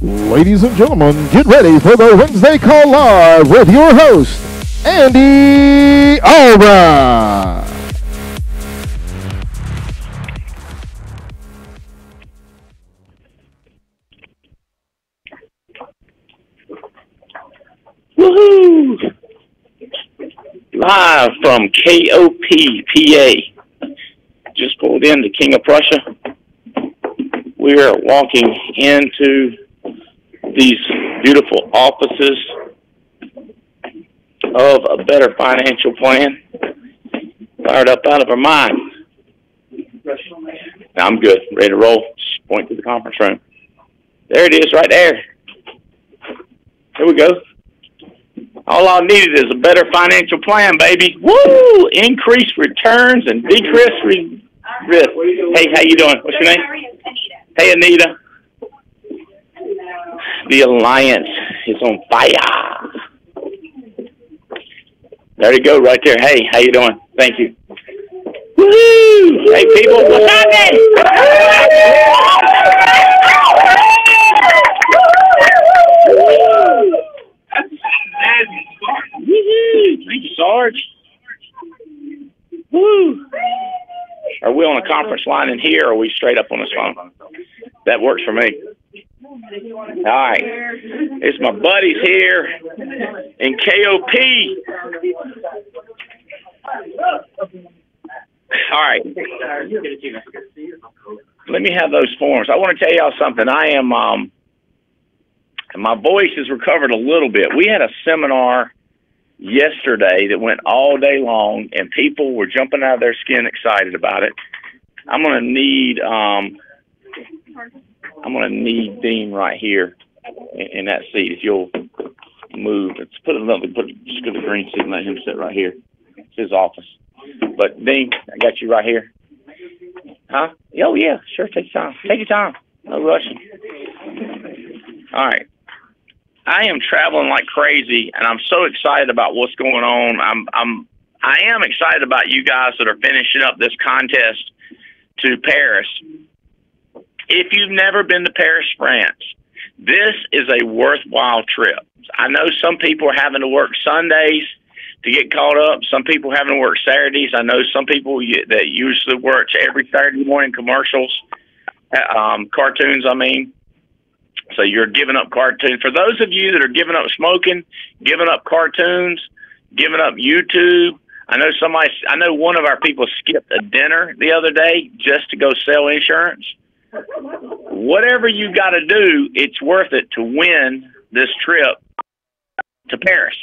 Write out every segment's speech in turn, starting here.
Ladies and gentlemen, get ready for the Wednesday Call Live with your host, Andy Albright. Woohoo! Live from KOP, PA. Just pulled in the King of Prussia. We are walking into these beautiful offices of a better financial plan. Fired up out of our mind. Now I'm good. Ready to roll. Just point to the conference room. There it is right there. Here we go. All I needed is a better financial plan, baby. Woo! Increased returns and decreased risk. Hey, how you doing? What's your name? Hey, Anita. The Alliance is on fire. There you go, right there. Hey, how you doing? Thank you. Woo! Hey, people, what's happening? Thank you, Sarge. Woo! Are we on a conference line in here, or are we straight up on this phone? That works for me. All right. It's my buddies here in KOP. All right. Let me have those forms. I want to tell y'all something. I am, my voice has recovered a little bit. We had a seminar yesterday that went all day long, and people were jumping out of their skin excited about it. I'm gonna need Dean right here in that seat. If you'll move, just go to the green seat and let him sit right here. It's his office. But Dean, I got you right here. Huh? Oh yeah, sure. Take your time. Take your time. No rushing. All right. I am traveling like crazy, and I'm so excited about what's going on. I am excited about you guys that are finishing up this contest to Paris. If you've never been to Paris, France, this is a worthwhile trip. I know some people are having to work Sundays to get caught up. Some people are having to work Saturdays. I know some people that usually work every Saturday morning commercials, cartoons, I mean. So you're giving up cartoons. For those of you that are giving up smoking, giving up cartoons, giving up YouTube, I know one of our people skipped a dinner the other day just to go sell insurance. Whatever you got to do, it's worth it to win this trip to Paris.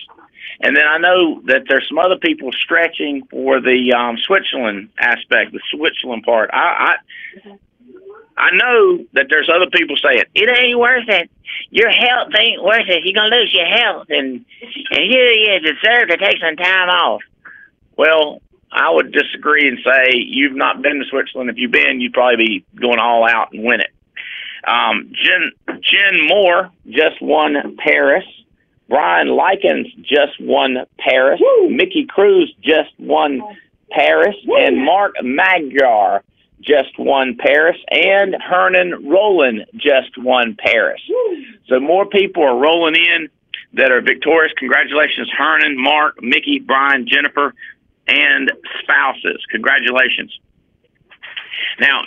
And then I know that there's some other people stretching for the Switzerland aspect, the Switzerland part. I know that there's other people saying, it ain't worth it. Your health ain't worth it. You're going to lose your health. And you deserve to take some time off. Well, I would disagree and say you've not been to Switzerland. If you've been, you'd probably be going all out and win it. Jen Moore just won Paris. Brian Likens just won Paris. Woo! Mickey Cruz just won Paris. Woo! And Mark Magyar just won Paris, and Hernan Rowland just won Paris. Woo! So more people are rolling in that are victorious. Congratulations, Hernan, Mark, Mickey, Brian, Jennifer, and spouses. Congratulations. Now,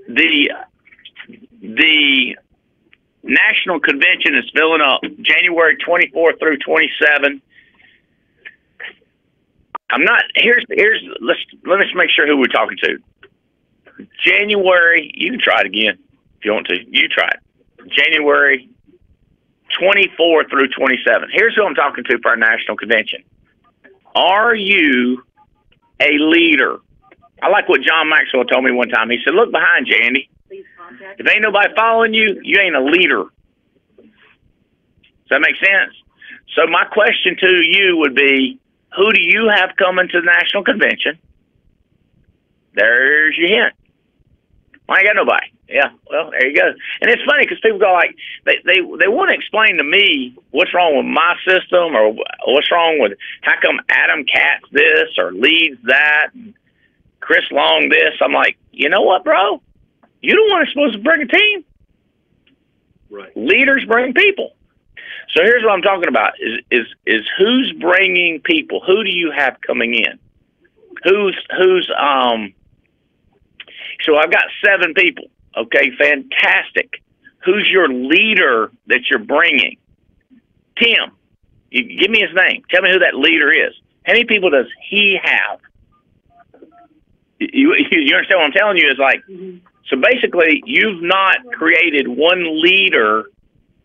the National Convention is filling up January 24 through 27. Let me make sure who we're talking to. January, you can try it again if you want to. You try it. January 24 through 27. Here's who I'm talking to for our national convention. Are you a leader? I like what John Maxwell told me one time. He said, look behind you, Andy. If ain't nobody following you, you ain't a leader. Does that make sense? So my question to you would be, who do you have coming to the national convention? There's your hint. I ain't got nobody. Yeah, well, there you go. And it's funny because people go like, they want to explain to me what's wrong with my system or what's wrong with how come Adam Katz this or leads that, and Chris Long this. I'm like, you know what, bro? You the one that's supposed to bring a team. Right. Leaders bring people. So here's what I'm talking about: is who's bringing people? Who do you have coming in? So I've got 7 people. Okay, fantastic. Who's your leader that you're bringing? Tim. You give me his name. Tell me who that leader is. How many people does he have? You understand what I'm telling you? Is like, so basically, you've not created one leader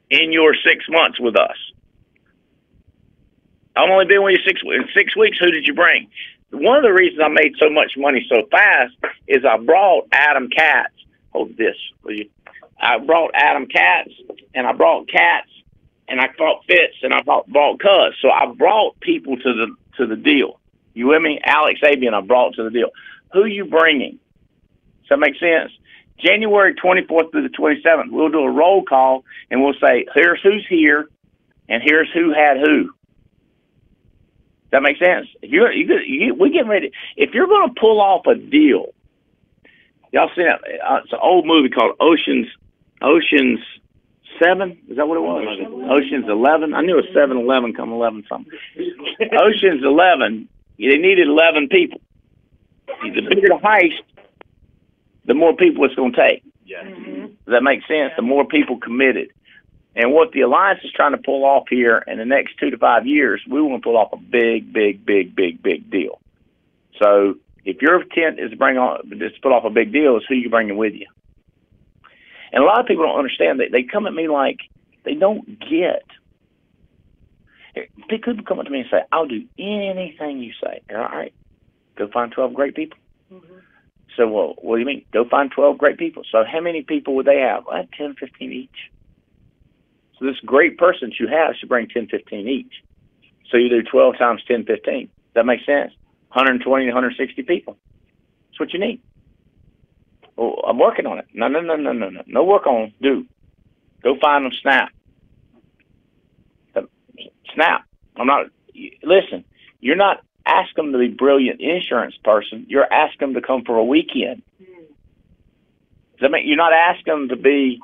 in your 6 months with us. I've only been with you in 6 weeks. Who did you bring? One of the reasons I made so much money so fast is I brought Adam Katz. Hold this, will you? I brought Adam Katz, and I brought Katz, and I brought Fitz, and I brought Cuz. So I brought people to the deal. You with me? Alex Abian I brought to the deal. Who you bringing? Does that make sense? January 24th through the 27th, we'll do a roll call, and we'll say, here's who's here, and here's who had who. That makes sense? We getting ready. If you're going to pull off a deal, y'all seen it? It's an old movie called Ocean's 7. Is that what it was? Ocean's 11. I knew it was 7-11, come 11 something. Ocean's 11. They needed 11 people. The bigger the heist, the more people it's going to take. Yeah. Does that make sense? The more people committed. And what the Alliance is trying to pull off here in the next 2 to 5 years, we want to pull off a big deal. So if your intent is to pull off a big deal, is who you bringing with you. And a lot of people don't understand that. They come at me like they don't get. People come up to me and say, I'll do anything you say. All right, go find 12 great people. Mm-hmm. So, well, what do you mean? Go find 12 great people. So how many people would they have? Well, 10, 15 each. So this great person you have should bring 10, 15 each. So you do 12 times 10, 15. Does that make sense? 120 to 160 people. That's what you need. Well, I'm working on it. No. No work on. Do. Go find them. Snap. Snap. I'm not. Listen, you're not asking them to be a brilliant insurance person. You're asking them to come for a weekend. Does that mean you're not asking them to be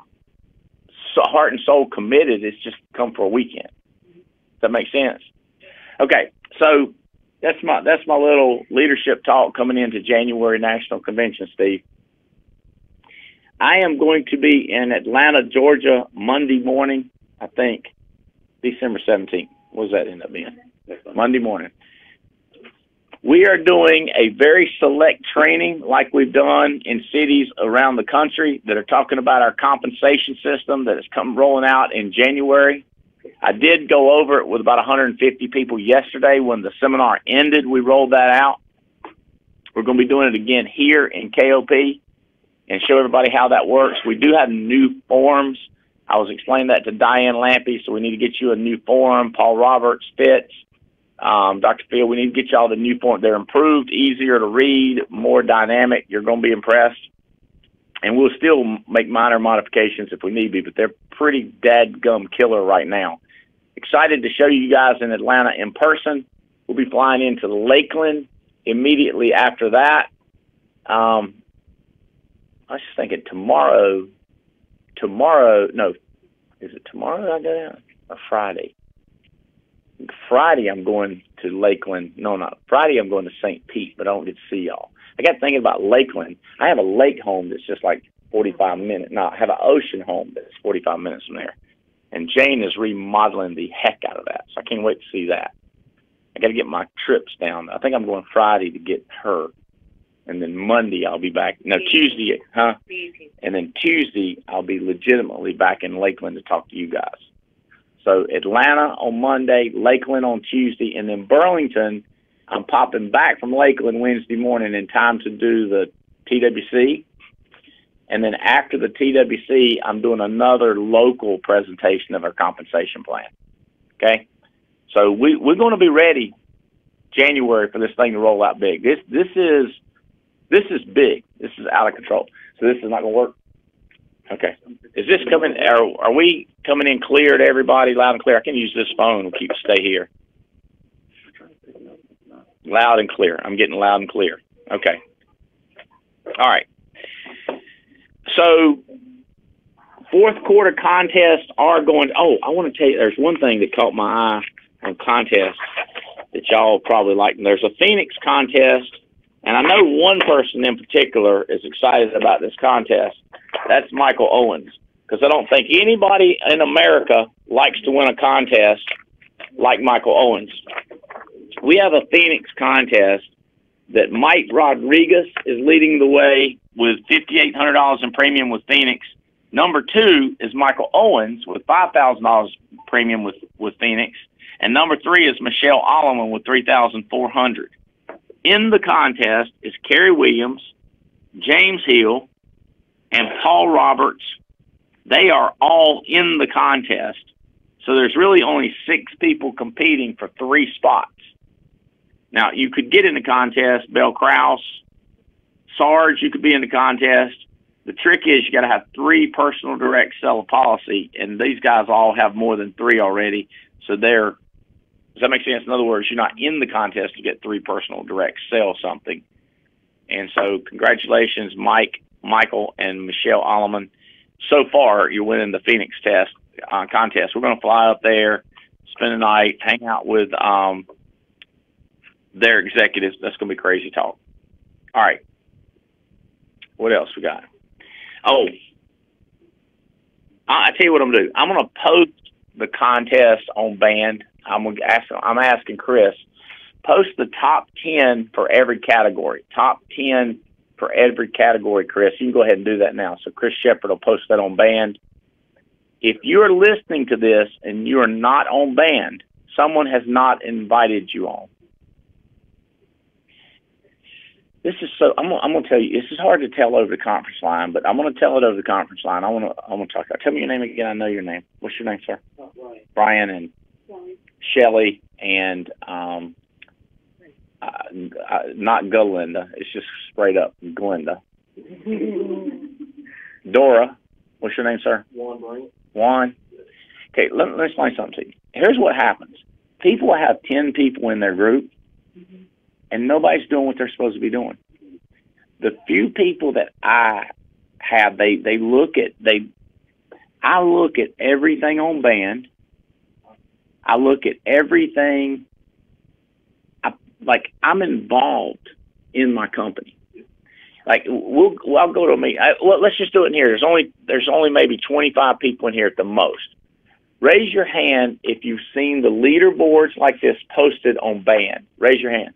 heart and soul committed? It's just come for a weekend. Does that make sense? Okay, so that's my little leadership talk coming into January National Convention, Steve. I am going to be in Atlanta, Georgia, Monday morning. I think December 17th. What does that end up being? Monday morning. We are doing a very select training like we've done in cities around the country that are talking about our compensation system that has come rolling out in January. I did go over it with about 150 people yesterday. When the seminar ended, we rolled that out. We're going to be doing it again here in KOP and show everybody how that works. We do have new forms. I was explaining that to Diane Lampy, so we need to get you a new form. Paul Roberts, Fitz, Dr. Phil, we need to get y'all the new form. They're improved, easier to read, more dynamic. You're going to be impressed. And we'll still make minor modifications if we need to, but they're pretty dadgum killer right now. Excited to show you guys in Atlanta in person. We'll be flying into Lakeland immediately after that. I was just thinking tomorrow, no, is it tomorrow that I go down? Or Friday? Friday I'm going to Lakeland. No, not Friday. I'm going to St. Pete, but I don't get to see y'all. I got thinking about Lakeland. I have a lake home that's just like 45 minutes. No, I have an ocean home that's 45 minutes from there. And Jane is remodeling the heck out of that, so I can't wait to see that. I got to get my trips down. I think I'm going Friday to get her. And then Monday I'll be back. No, Tuesday, huh? And then Tuesday I'll be legitimately back in Lakeland to talk to you guys. So Atlanta on Monday, Lakeland on Tuesday, and then Burlington, I'm popping back from Lakeland Wednesday morning in time to do the TWC. And then after the TWC, I'm doing another local presentation of our compensation plan. Okay? So we're going to be ready January for this thing to roll out big. This is big. This is out of control. So this is not going to work. Okay. Is this coming? Are we coming in clear to everybody, loud and clear? I can use this phone. We'll stay here. Loud and clear. I'm getting loud and clear. Okay. All right. So Fourth quarter contests are going. Oh, I want to tell you, there's one thing that caught my eye on contests that y'all probably like. There's a Phoenix contest, and I know one person in particular is excited about this contest. That's Michael Owens, because I don't think anybody in America likes to win a contest like Michael Owens. We have a Phoenix contest that Mike Rodriguez is leading the way with $5,800 in premium with Phoenix. Number 2 is Michael Owens with $5,000 premium with Phoenix. And number 3 is Michelle Alleman with $3,400. In the contest is Kerry Williams, James Hill, and Paul Roberts. They are all in the contest. So there's really only 6 people competing for 3 spots. Now, you could get in the contest, Bell Krause, Sarge, you could be in the contest. The trick is you got to have 3 personal direct seller policy, and these guys all have more than 3 already. So does that make sense? In other words, you're not in the contest to get 3 personal direct sell something. And so congratulations, Michael, and Michelle Alleman. So far, you're winning the Phoenix contest. We're going to fly up there, spend the night, hang out with their executives. That's going to be crazy talk. All right. What else we got? Oh, I tell you what I'm going to do. I'm going to post the contest on Band. I'm asking Chris, post the top 10 for every category. Top 10 for every category, Chris. You can go ahead and do that now. So Chris Shepard will post that on Band. If you're listening to this and you are not on Band, someone has not invited you on. This is so. I'm gonna tell you. This is hard to tell over the conference line, but I'm gonna tell it over the conference line. I'm gonna talk. Tell me your name again. I know your name. What's your name, sir? Brian and Shelley and not Galinda. It's just straight up Glinda. Dora. What's your name, sir? Juan. Okay. Let me explain something to you. Here's what happens. People have 10 people in their group. And nobody's doing what they're supposed to be doing. The few people that I have, I look at everything on Band. I look at everything. I'm involved in my company. Like I'll go to a meeting. Let's just do it in here. There's only maybe 25 people in here at the most. Raise your hand if you've seen the leaderboards like this posted on Band. Raise your hand.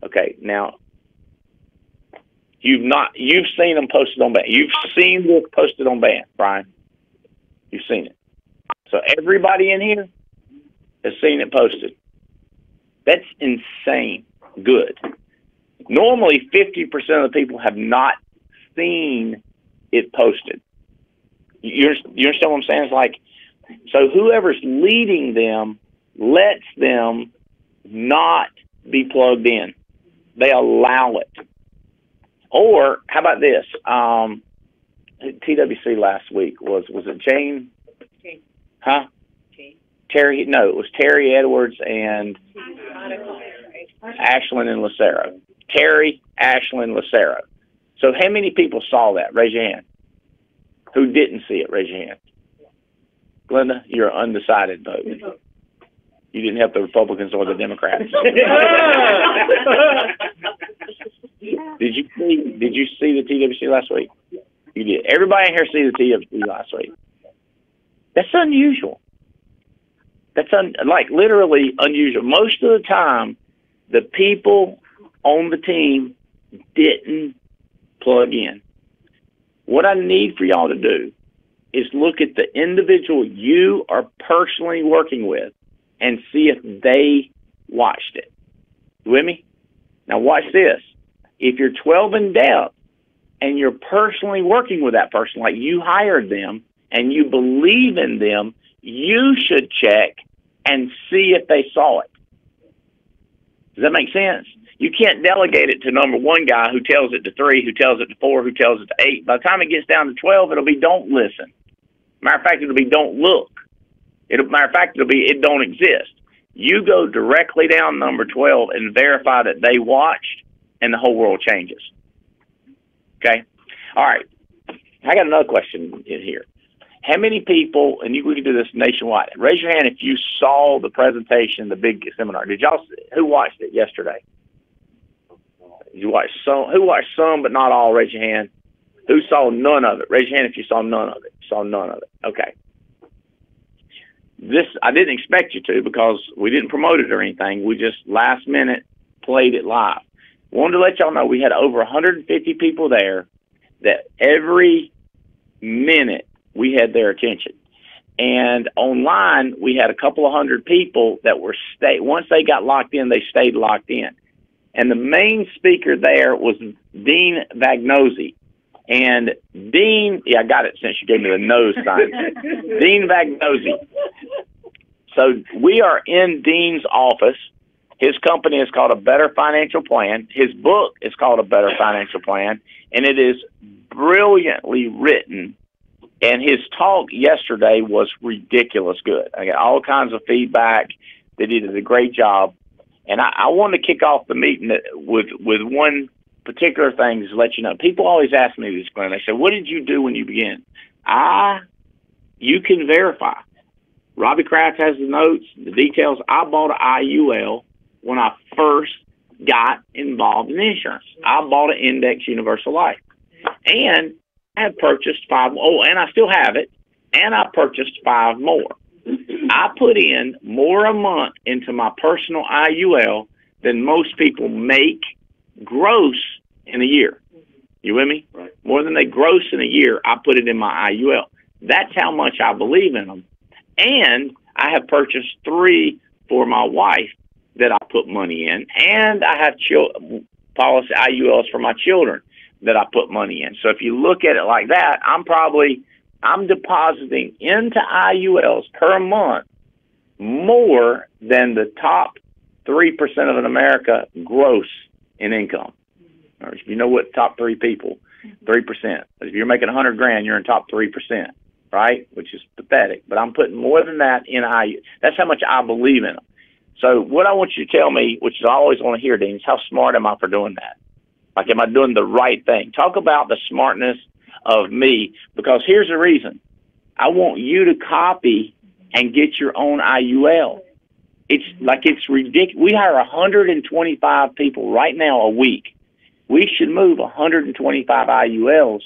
Okay, now you've seen them posted on Band. You've seen this posted on Band, Brian. You've seen it. So everybody in here has seen it posted. That's insane good. Normally 50% of the people have not seen it posted. You understand what I'm saying? It's like, so whoever's leading them lets them not be plugged in. They allow it. Or how about this? TWC last week was it Jane? Huh? Terry? No, it was Terry Edwards and Ashlyn and Lucero. Terry, Ashlyn, Lucero. So how many people saw that? Raise your hand. Who didn't see it? Raise your hand. Glenda, you're undecided vote. You didn't help the Republicans or the Democrats. Did you see the TWC last week? You did. Everybody in here see the TWC last week. That's unusual. That's literally unusual. Most of the time, the people on the team didn't plug in. What I need for y'all to do is look at the individual you are personally working with and see if they watched it. You with me? Now watch this. If you're 12 in depth and you're personally working with that person, like you hired them and you believe in them, you should check and see if they saw it. Does that make sense? You can't delegate it to number 1 guy who tells it to 3, who tells it to 4, who tells it to 8. By the time it gets down to 12, it'll be don't listen. Matter of fact, it'll be don't look. Matter of fact, it'll be it don't exist. You go directly down number 12 and verify that they watched, and the whole world changes. Okay? All right. I got another question in here. How many people, and we can do this nationwide, raise your hand if you saw the presentation, the big seminar. Who watched it yesterday? You watched some, who watched some but not all? Raise your hand. Who saw none of it? Raise your hand if you saw none of it. Saw none of it. Okay. This, I didn't expect you to, because we didn't promote it or anything. We just last minute played it live. Wanted to let y'all know we had over 150 people there, that every minute we had their attention. And online, we had a couple of hundred people that were once they got locked in, they stayed locked in. And the main speaker there was Dean Vagnozzi. And Dean, I got it since you gave me the nose sign. Dean Vagnozzi. So we are in Dean's office. His company is called A Better Financial Plan. His book is called A Better Financial Plan, and it is brilliantly written. And his talk yesterday was ridiculous good. I got all kinds of feedback that he did a great job. And I want to kick off the meeting with one particular thing to let you know. People always ask me this, Glenn. They say, what did you do when you began? You can verify. Robbie Kraft has the notes, the details. I bought an IUL when I first got involved in insurance. I bought an Index Universal Life. And I have purchased 5 more. Oh, and I still have it. And I purchased 5 more. I put in more a month into my personal IUL than most people make gross in a year. You with me? Right. More than they gross in a year, I put it in my IUL. That's how much I believe in them. And I have purchased 3 for my wife that I put money in. And I have policy IULs for my children that I put money in. So if you look at it like that, I'm depositing into IULs per month more than the top 3% of America gross in income. Or if you know what top 3 people, 3%. If you're making $100,000, you're in top 3%, right? Which is pathetic. But I'm putting more than that in IUL. That's how much I believe in them. So what I want you to tell me, which I always want to hear, Dean, is how smart am I for doing that? Like, am I doing the right thing? Talk about the smartness of me, because here's the reason. I want you to copy and get your own IUL. It's ridiculous. We hire 125 people right now a week. We should move 125 IULs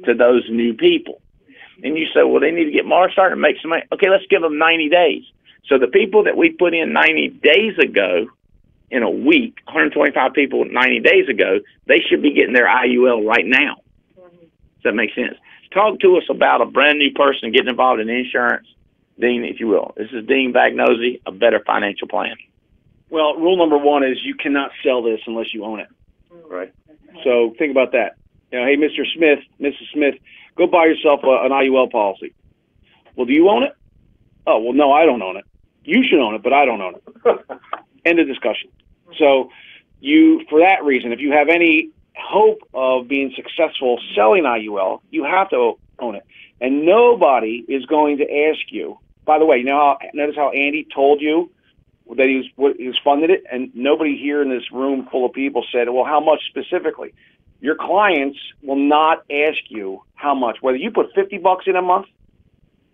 to those new people. And you say, well, they need to get more started and make some money. Okay, let's give them 90 days. So the people that we put in 90 days ago, in a week, 125 people 90 days ago, they should be getting their IUL right now. Does that make sense? Talk to us about a brand new person getting involved in insurance. Dean, if you will. This is Dean Vagnozzi, A Better Financial Plan. Well, rule number 1 is you cannot sell this unless you own it. Right. So think about that. You know, hey, Mr. Smith, Mrs. Smith, go buy yourself an IUL policy. Well, do you own it? Oh, well, no, I don't own it. You should own it, but I don't own it. End of discussion. So for that reason, if you have any hope of being successful selling IUL, you have to own it. And nobody is going to ask you. By the way, notice how Andy told you that he was funded it, and nobody here in this room full of people said, well, how much specifically? Your clients will not ask you how much, whether you put $50 in a month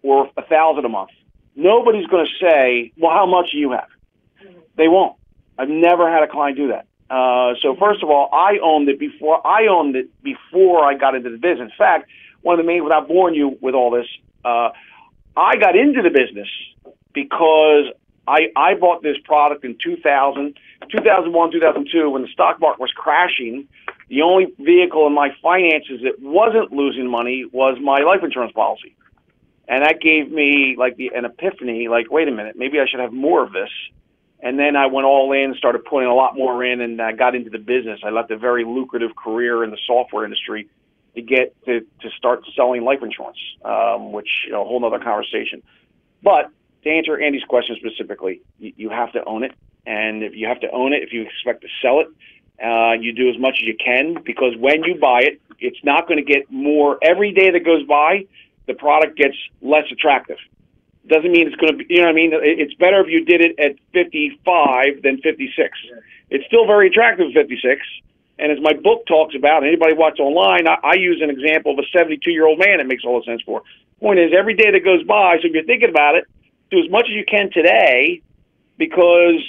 or $1,000 a month. Nobody's going to say, well, how much do you have? They won't. I've never had a client do that. So first of all, I owned it before I got into the business. In fact, one of the main, without boring you with all this, I got into the business because I bought this product in 2001, 2002, when the stock market was crashing. The only vehicle in my finances that wasn't losing money was my life insurance policy. And that gave me an epiphany, wait a minute, maybe I should have more of this. And then I went all in, started putting a lot more in, and I got into the business. I left a very lucrative career in the software industry to get to start selling life insurance, which, a whole nother conversation. But to answer Andy's question specifically, you have to own it. And if you have to own it, if you expect to sell it, you do as much as you can, because when you buy it, it's not going to get more. Every day that goes by, the product gets less attractive. Doesn't mean it's going to be, you know what I mean? It's better if you did it at 55 than 56. It's still very attractive at 56, And as my book talks about, and anybody watch online, I use an example of a 72-year-old man that makes all the sense for. Point is, every day that goes by, so if you're thinking about it, do as much as you can today, because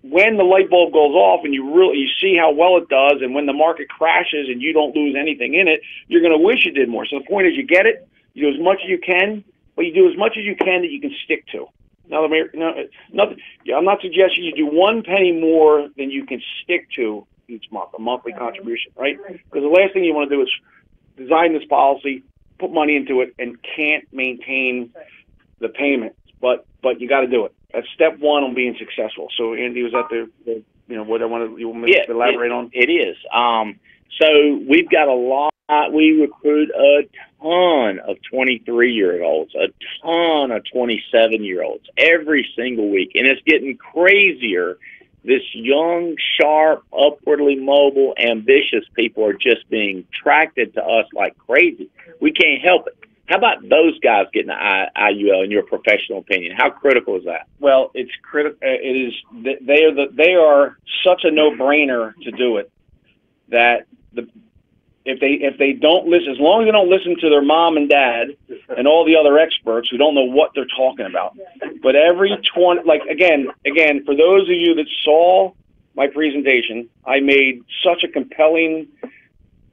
when the light bulb goes off and you see how well it does, and when the market crashes and you don't lose anything in it, you're going to wish you did more. So the point is, you get it, you do as much as you can, but you do as much as you can that you can stick to. Now, I'm not suggesting you do 1 penny more than you can stick to each month, a monthly contribution, right? Because the last thing you want to do is design this policy, put money into it, and can't maintain the payments. But you got to do it. That's step one on being successful. So, Andy, was that the what you want me to elaborate on? It is. So we've got a lot. We recruit a ton of 23-year-olds, a ton of 27-year-olds every single week, and it's getting crazier. This young, sharp, upwardly mobile, ambitious people are just being attracted to us like crazy. We can't help it. How about those guys getting the IUL, in your professional opinion? How critical is that? Well, it's critical. It is. They are such a no-brainer to do it. That if they don't listen, as long as they don't listen to their mom and dad and all the other experts who don't know what they're talking about. But every 20, like again, for those of you that saw my presentation, I made such a compelling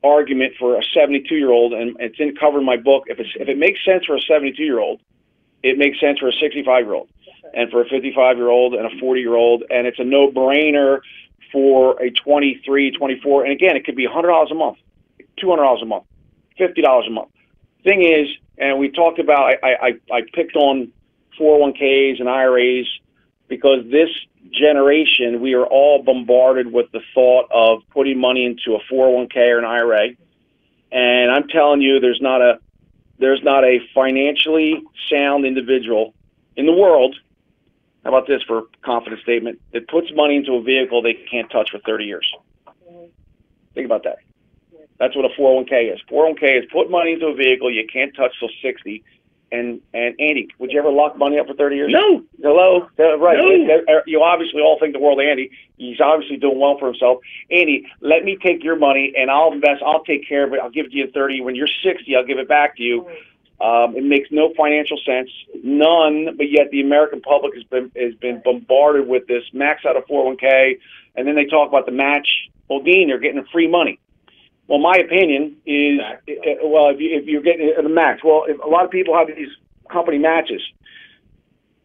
argument for a 72-year-old, and it's covered in my book. If it makes sense for a 72-year-old, it makes sense for a 65-year-old, and for a 55-year-old, and a 40-year-old, and it's a no-brainer for a 23, 24, and again, it could be $100 a month, $200 a month, $50 a month. Thing is, and we talked about, I picked on 401ks and IRAs because this generation, we are all bombarded with the thought of putting money into a 401k or an IRA. And I'm telling you, there's not a financially sound individual in the world, how about this for a confident statement, that puts money into a vehicle they can't touch for 30 years. Think about that. That's what a 401k is. 401k is put money into a vehicle you can't touch till 60. And Andy, would you ever lock money up for 30 years? No. Hello? Right. No. You obviously all think the world of Andy. He's obviously doing well for himself. Andy, let me take your money and I'll invest. I'll take care of it. I'll give it to you at 30. When you're 60, I'll give it back to you. It makes no financial sense, none. But yet the American public has been bombarded with this max out of 401k, and then they talk about the match. Well, Dean, they're getting free money. Well, my opinion is, well, if you're getting the max, well, if a lot of people have these company matches.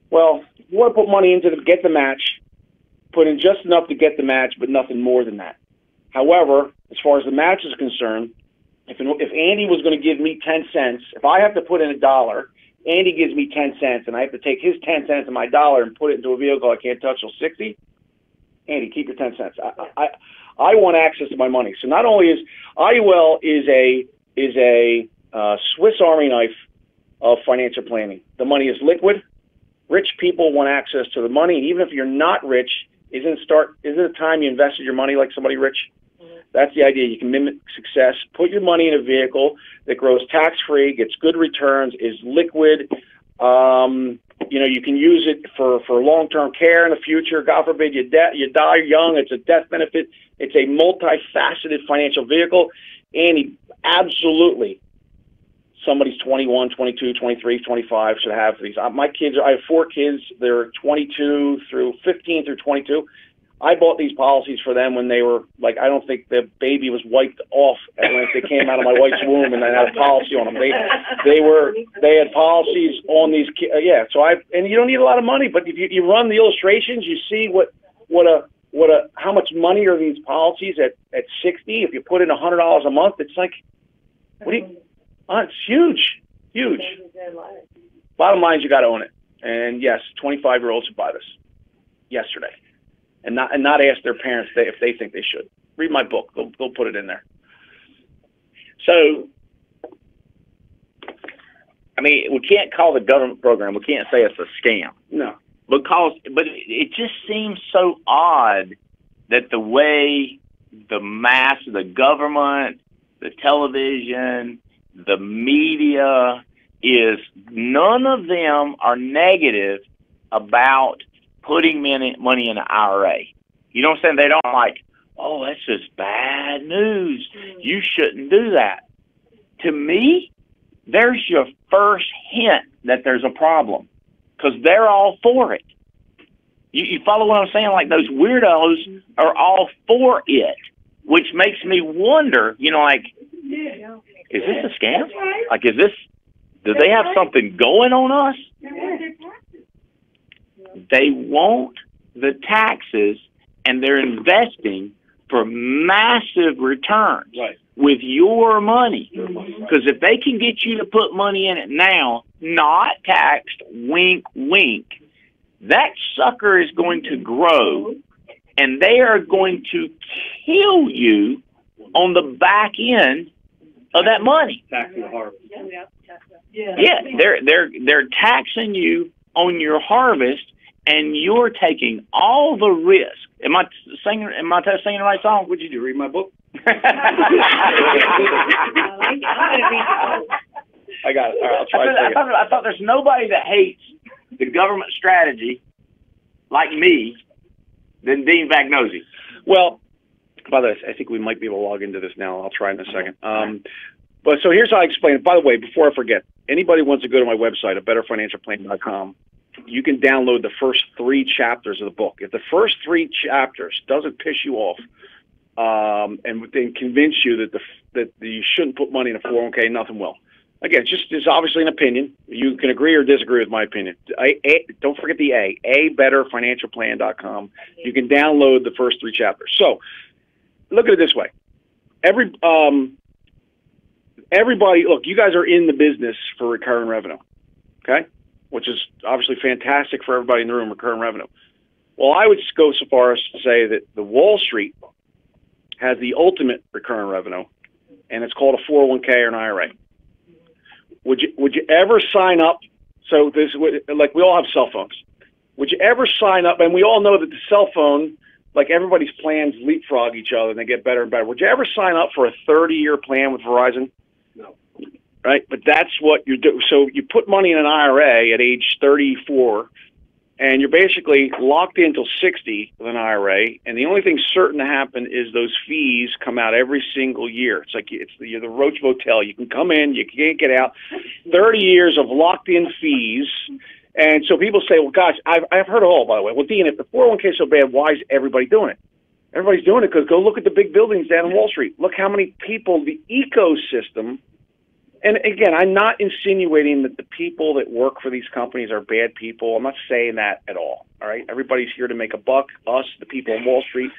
Well, you want to put money into get the match, put in just enough to get the match, but nothing more than that. However, as far as the match is concerned, if Andy was going to give me 10 cents, if I have to put in $1, Andy gives me 10 cents, and I have to take his 10 cents and my $1 and put it into a vehicle I can't touch till 60. Andy, keep your 10 cents. I want access to my money. So not only is IUL is a Swiss Army knife of financial planning. The money is liquid. Rich people want access to the money. Even if you're not rich, isn't it time you invested your money like somebody rich? That's the idea. You can mimic success. Put your money in a vehicle that grows tax-free, gets good returns, is liquid. You can use it for long-term care in the future. God forbid you die young. It's a death benefit. It's a multifaceted financial vehicle. And absolutely, somebody's 21, 22, 23, 25 should have these. My kids, I have 4 kids. They're 15 through 22. I bought these policies for them when they were like, I don't think the baby was wiped off when they came out of my wife's womb, and I had a policy on them. They had policies on these kids. Yeah. So and you don't need a lot of money, but if you run the illustrations, you see how much money are these policies at 60. If you put in $100 a month, it's like, it's huge. Bottom line is you got to own it. And yes, 25-year-olds should buy this yesterday. And not ask their parents if they think they should. Read my book. They'll put it in there. So, I mean, we can't call the government program. We can't say it's a scam. No. But it just seems so odd that the way the government, the television, the media is, none of them are negative about putting money in an IRA. You know what I'm saying? They don't like, oh, that's just bad news. You shouldn't do that. To me, there's your first hint that there's a problem, because they're all for it. You follow what I'm saying? Like, those weirdos are all for it, which makes me wonder, you know, like, is this a scam? Like, do they have something going on us? They want the taxes, and they're investing for massive returns with your money. Because if they can get you to put money in it now, not taxed, wink, wink, that sucker is going to grow, and they are going to kill you on the back end of that money. Taxing the harvest. Yeah, they're taxing you on your harvest, and you're taking all the risk. Am I singing the right song? What'd you do? Read my book? I got it. All right, I'll try I thought there's nobody that hates the government strategy like me than Dean Vagnozzi. Well, by the way, I think we might be able to log into this now. I'll try in a second. But so here's how I explain it. By the way, before I forget, anybody wants to go to my website at betterfinancialplan.com, you can download the first 3 chapters of the book. If the first 3 chapters doesn't piss you off and then convince you that you shouldn't put money in a 401k, nothing will. Again, it's obviously an opinion. You can agree or disagree with my opinion. Don't forget the betterfinancialplan.com. You can download the first 3 chapters. So look at it this way. Everybody, look, you guys are in the business for recurring revenue, okay? Which is obviously fantastic for everybody in the room, recurring revenue. Well, I would go so far as to say that the Wall Street has the ultimate recurring revenue, and it's called a 401k or an IRA. Would you ever sign up? So like, we all have cell phones. Would you ever sign up? And we all know that the cell phone, like, everybody's plans leapfrog each other and they get better and better. Would you ever sign up for a 30-year plan with Verizon? No. Right? But that's what you do. So you put money in an IRA at age 34, and you're basically locked in until 60 with an IRA, and the only thing certain to happen is those fees come out every single year. It's like you're the Roach Motel. You can come in, you can't get out. 30 years of locked-in fees. And so people say, well, gosh, I've heard it all, by the way. Well, Dean, if the 401k is so bad, why is everybody doing it? Everybody's doing it because go look at the big buildings down on Wall Street. Look how many people, the ecosystem. And again, I'm not insinuating that the people that work for these companies are bad people. I'm not saying that at all. All right, everybody's here to make a buck. Us, the people on Wall Street.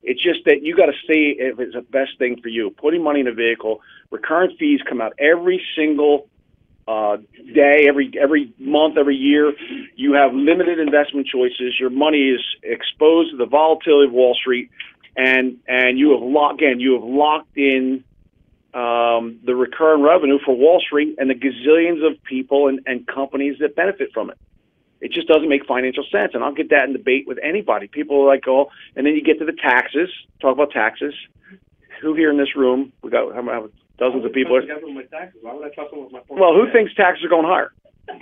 It's just that you got to see if it's the best thing for you. Putting money in a vehicle, recurrent fees come out every single day, every month, every year. You have limited investment choices. Your money is exposed to the volatility of Wall Street, and you have locked in the recurring revenue for Wall Street and the gazillions of people and companies that benefit from it. It just doesn't make financial sense, and I'll get that in debate with anybody. People are like, oh, and then you get to the taxes. Talk about taxes. Who here in this room? We got dozens of people. Well, who thinks taxes are going higher?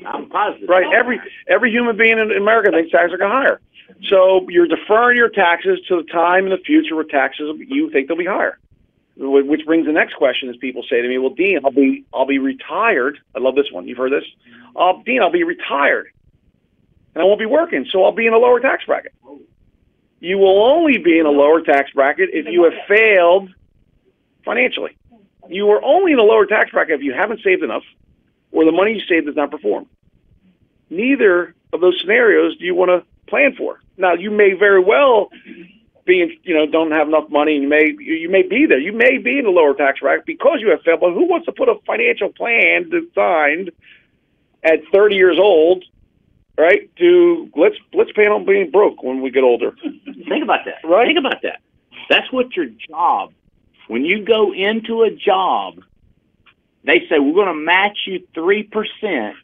I'm positive. Right. Every human being in America thinks taxes are going higher. So you're deferring your taxes to the time in the future where taxes you think they'll be higher. Which brings the next question: is people say to me, "Well, Dean, I'll be retired." I love this one. You've heard this, Dean. I'll be retired, and I won't be working, so I'll be in a lower tax bracket. You will only be in a lower tax bracket if you have failed financially. You are only in a lower tax bracket if you haven't saved enough, or the money you saved does not perform. Neither of those scenarios do you want to plan for. Now, you may very well don't have enough money, and you may be there. You may be in a lower tax bracket because you have failed. But who wants to put a financial plan designed at 30 years old, right? To let's plan on being broke when we get older. Think about that. Right? Think about that. That's what your job. When you go into a job, they say we're going to match you 3%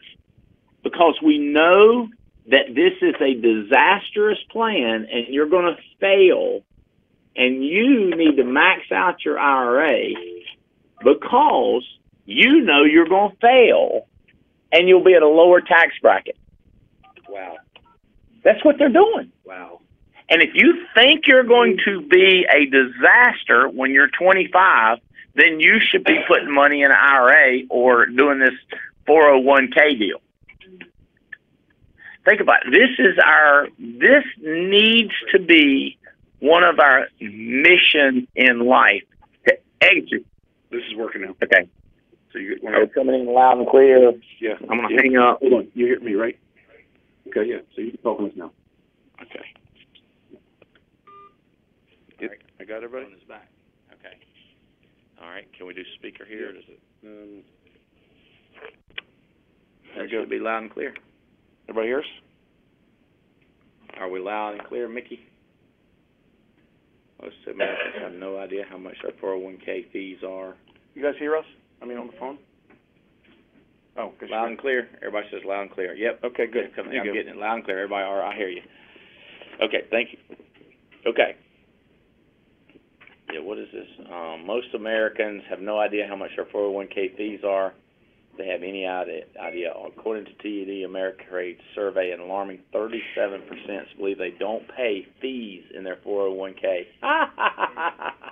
because we know that this is a disastrous plan and you're going to fail, and you need to max out your IRA because you know you're going to fail and you'll be at a lower tax bracket. Wow. That's what they're doing. Wow. And if you think you're going to be a disaster when you're 25, then you should be putting money in an IRA or doing this 401k deal. Think about it. This needs to be one of our missions in life to exit. This is working now. Okay. So you We're coming in loud and clear. Yeah. I'm going to hang up. Hold on. You hear me, right? Okay, yeah. So you can talk to us now. Okay. I got everybody? Phone is back. Okay. All right. Can we do speaker here? Or does it? That should be loud and clear. Everybody hears? Are we loud and clear, Mickey? Most Americans have no idea how much their 401k fees are. You guys hear us? I mean, on the phone? Oh, loud and clear. Everybody says loud and clear. Yep. Okay, good. I'm getting it loud and clear. Everybody, all right, I hear you. Okay, thank you. Okay. Yeah, what is this? Most Americans have no idea how much their 401k fees are. They have any idea. According to TD Ameritrade's survey, an alarming 37% believe they don't pay fees in their 401k.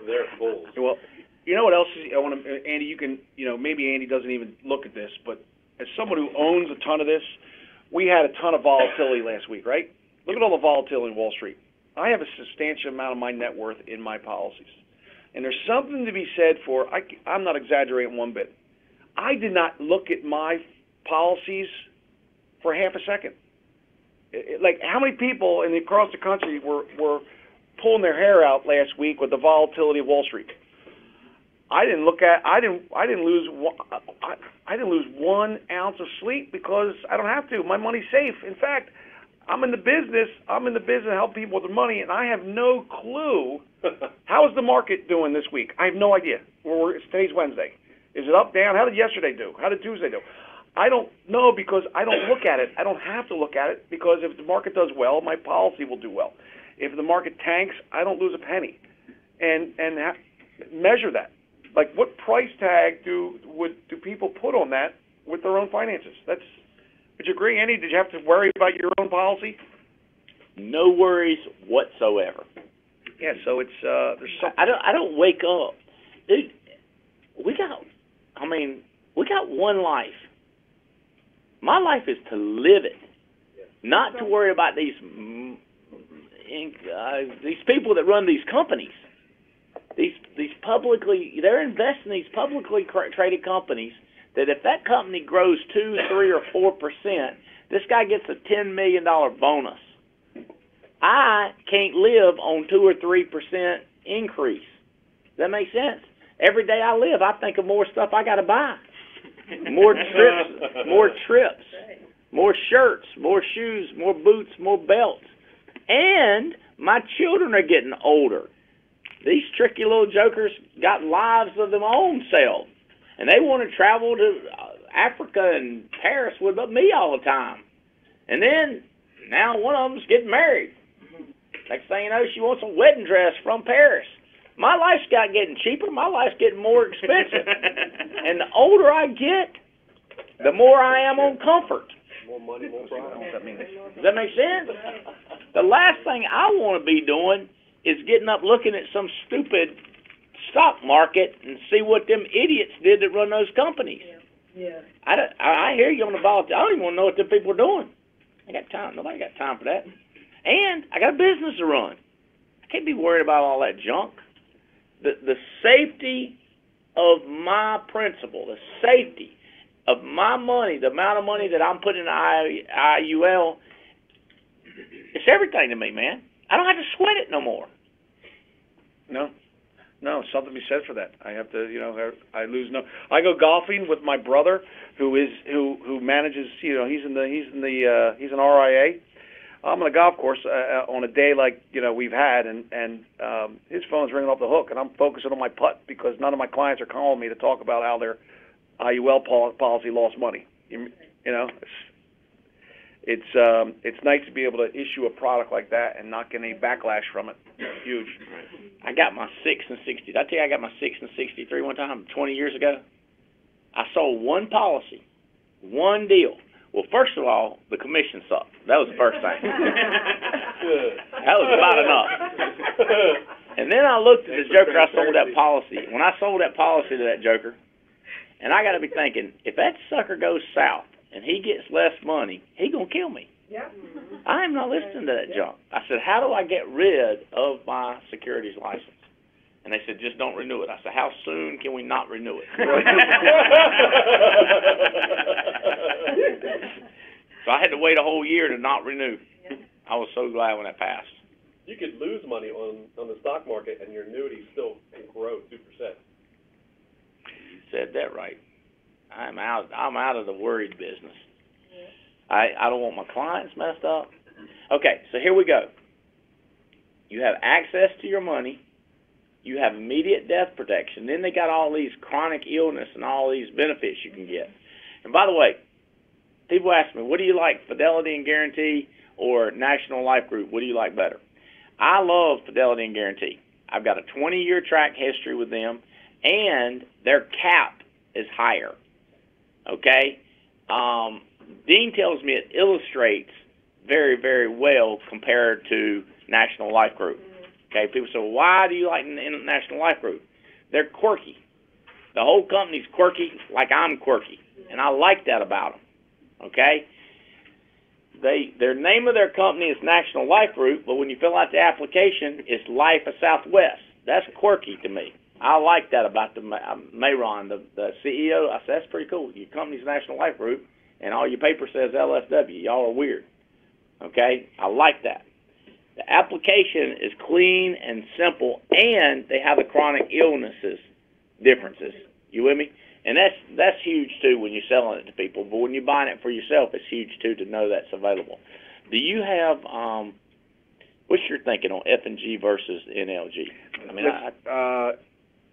They're fools. Well, you know what else is, I want to, Andy, you can, maybe Andy doesn't even look at this, but as someone who owns a ton of this, we had a ton of volatility last week, right? Look at all the volatility in Wall Street. I have a substantial amount of my net worth in my policies. And there's something to be said for, I'm not exaggerating one bit. I did not look at my policies for half a second. Like, how many people across the country were pulling their hair out last week with the volatility of Wall Street? I didn't lose 1 ounce of sleep because I don't have to. My money's safe. In fact, I'm in the business of helping people with their money, and I have no clue. How is the market doing this week? I have no idea. Today's Wednesday. Is it up, down? How did yesterday do? How did Tuesday do? I don't know because I don't look at it. I don't have to look at it because if the market does well, my policy will do well. If the market tanks, I don't lose a penny. And measure that. Like, what price tag do people put on that with their own finances? Would you agree, Andy? Did you have to worry about your own policy? No worries whatsoever. Yeah, so it's there's something. I don't wake up, dude. We got one life. My life is to live it, not to worry about these people that run these companies. These publicly, they're investing in these publicly traded companies that if that company grows 2, 3, or 4%, this guy gets a $10 million bonus. I can't live on 2 or 3% increase. Does that make sense? Every day I live, I think of more stuff I got to buy. More trips, more shirts, more shoes, more boots, more belts. And my children are getting older. These tricky little jokers got lives of their own self. And they want to travel to Africa and Paris with me all the time. And then, now one of them's getting married. Next thing you know, she wants a wedding dress from Paris. My life's getting cheaper. My life's getting more expensive. And the older I get, the more I am on comfort. More money, more problems. Does that make sense? The last thing I want to be doing is getting up looking at some stupid stock market and see what them idiots did that run those companies. Yeah. I hear you on the volatility. I don't even want to know what them people are doing. I got time. Nobody got time for that. And I got a business to run. I can't be worried about all that junk. The safety of my principal, the safety of my money, the amount of money that I'm putting in IUL, it's everything to me, man. I don't have to sweat it no more. No, something to be said for that. I have to, I lose no. I go golfing with my brother, who manages. He's an RIA. I'm on a golf course on a day like we've had, and his phone's ringing off the hook, and I'm focusing on my putt because none of my clients are calling me to talk about how their IUL policy lost money. It's nice to be able to issue a product like that and not get any backlash from it. It's huge. I got my 6 and 60. Did I tell you I got my 6 and 63 one time 20 years ago? I sold one policy, one deal. Well, first of of all, the commission sucked. That was the first thing. That was about enough. And then I looked at the joker I sold that policy. When I sold that policy to that joker, and I got to be thinking, if that sucker goes south and he gets less money, he going to kill me. Yep. I am not listening to that junk. I said, how do I get rid of my securities license? And they said, just don't renew it. I said, how soon can we not renew it? So I had to wait a whole year to not renew. I was so glad when that passed. You could lose money on the stock market and your annuity still can grow 2%. You said that right. I'm out of the worried business. I don't want my clients messed up. Okay, so here we go. You have access to your money. You have immediate death protection. Then they got all these chronic illness and all these benefits you can get. And by the way, people ask me, what do you like, Fidelity and Guarantee or National Life Group? What do you like better? I love Fidelity and Guarantee. I've got a 20-year track history with them, and their cap is higher. Okay? Dean tells me it illustrates very, very well compared to National Life Group. Okay, people say, well, why do you like National Life Group? They're quirky. The whole company's quirky like I'm quirky, and I like that about them. Okay? Their name of their company is National Life Group, but when you fill out the application, it's Life of Southwest. That's quirky to me. I like that about the Mayron, the CEO. I said, that's pretty cool. Your company's National Life Group, and all your paper says LSW. Y'all are weird. Okay? I like that. The application is clean and simple, and they have the chronic illnesses differences. You with me? And that's huge, too, when you're selling it to people. But when you're buying it for yourself, it's huge, too, to know that's available. Do you have what's your thinking on F&G versus NLG? I mean, I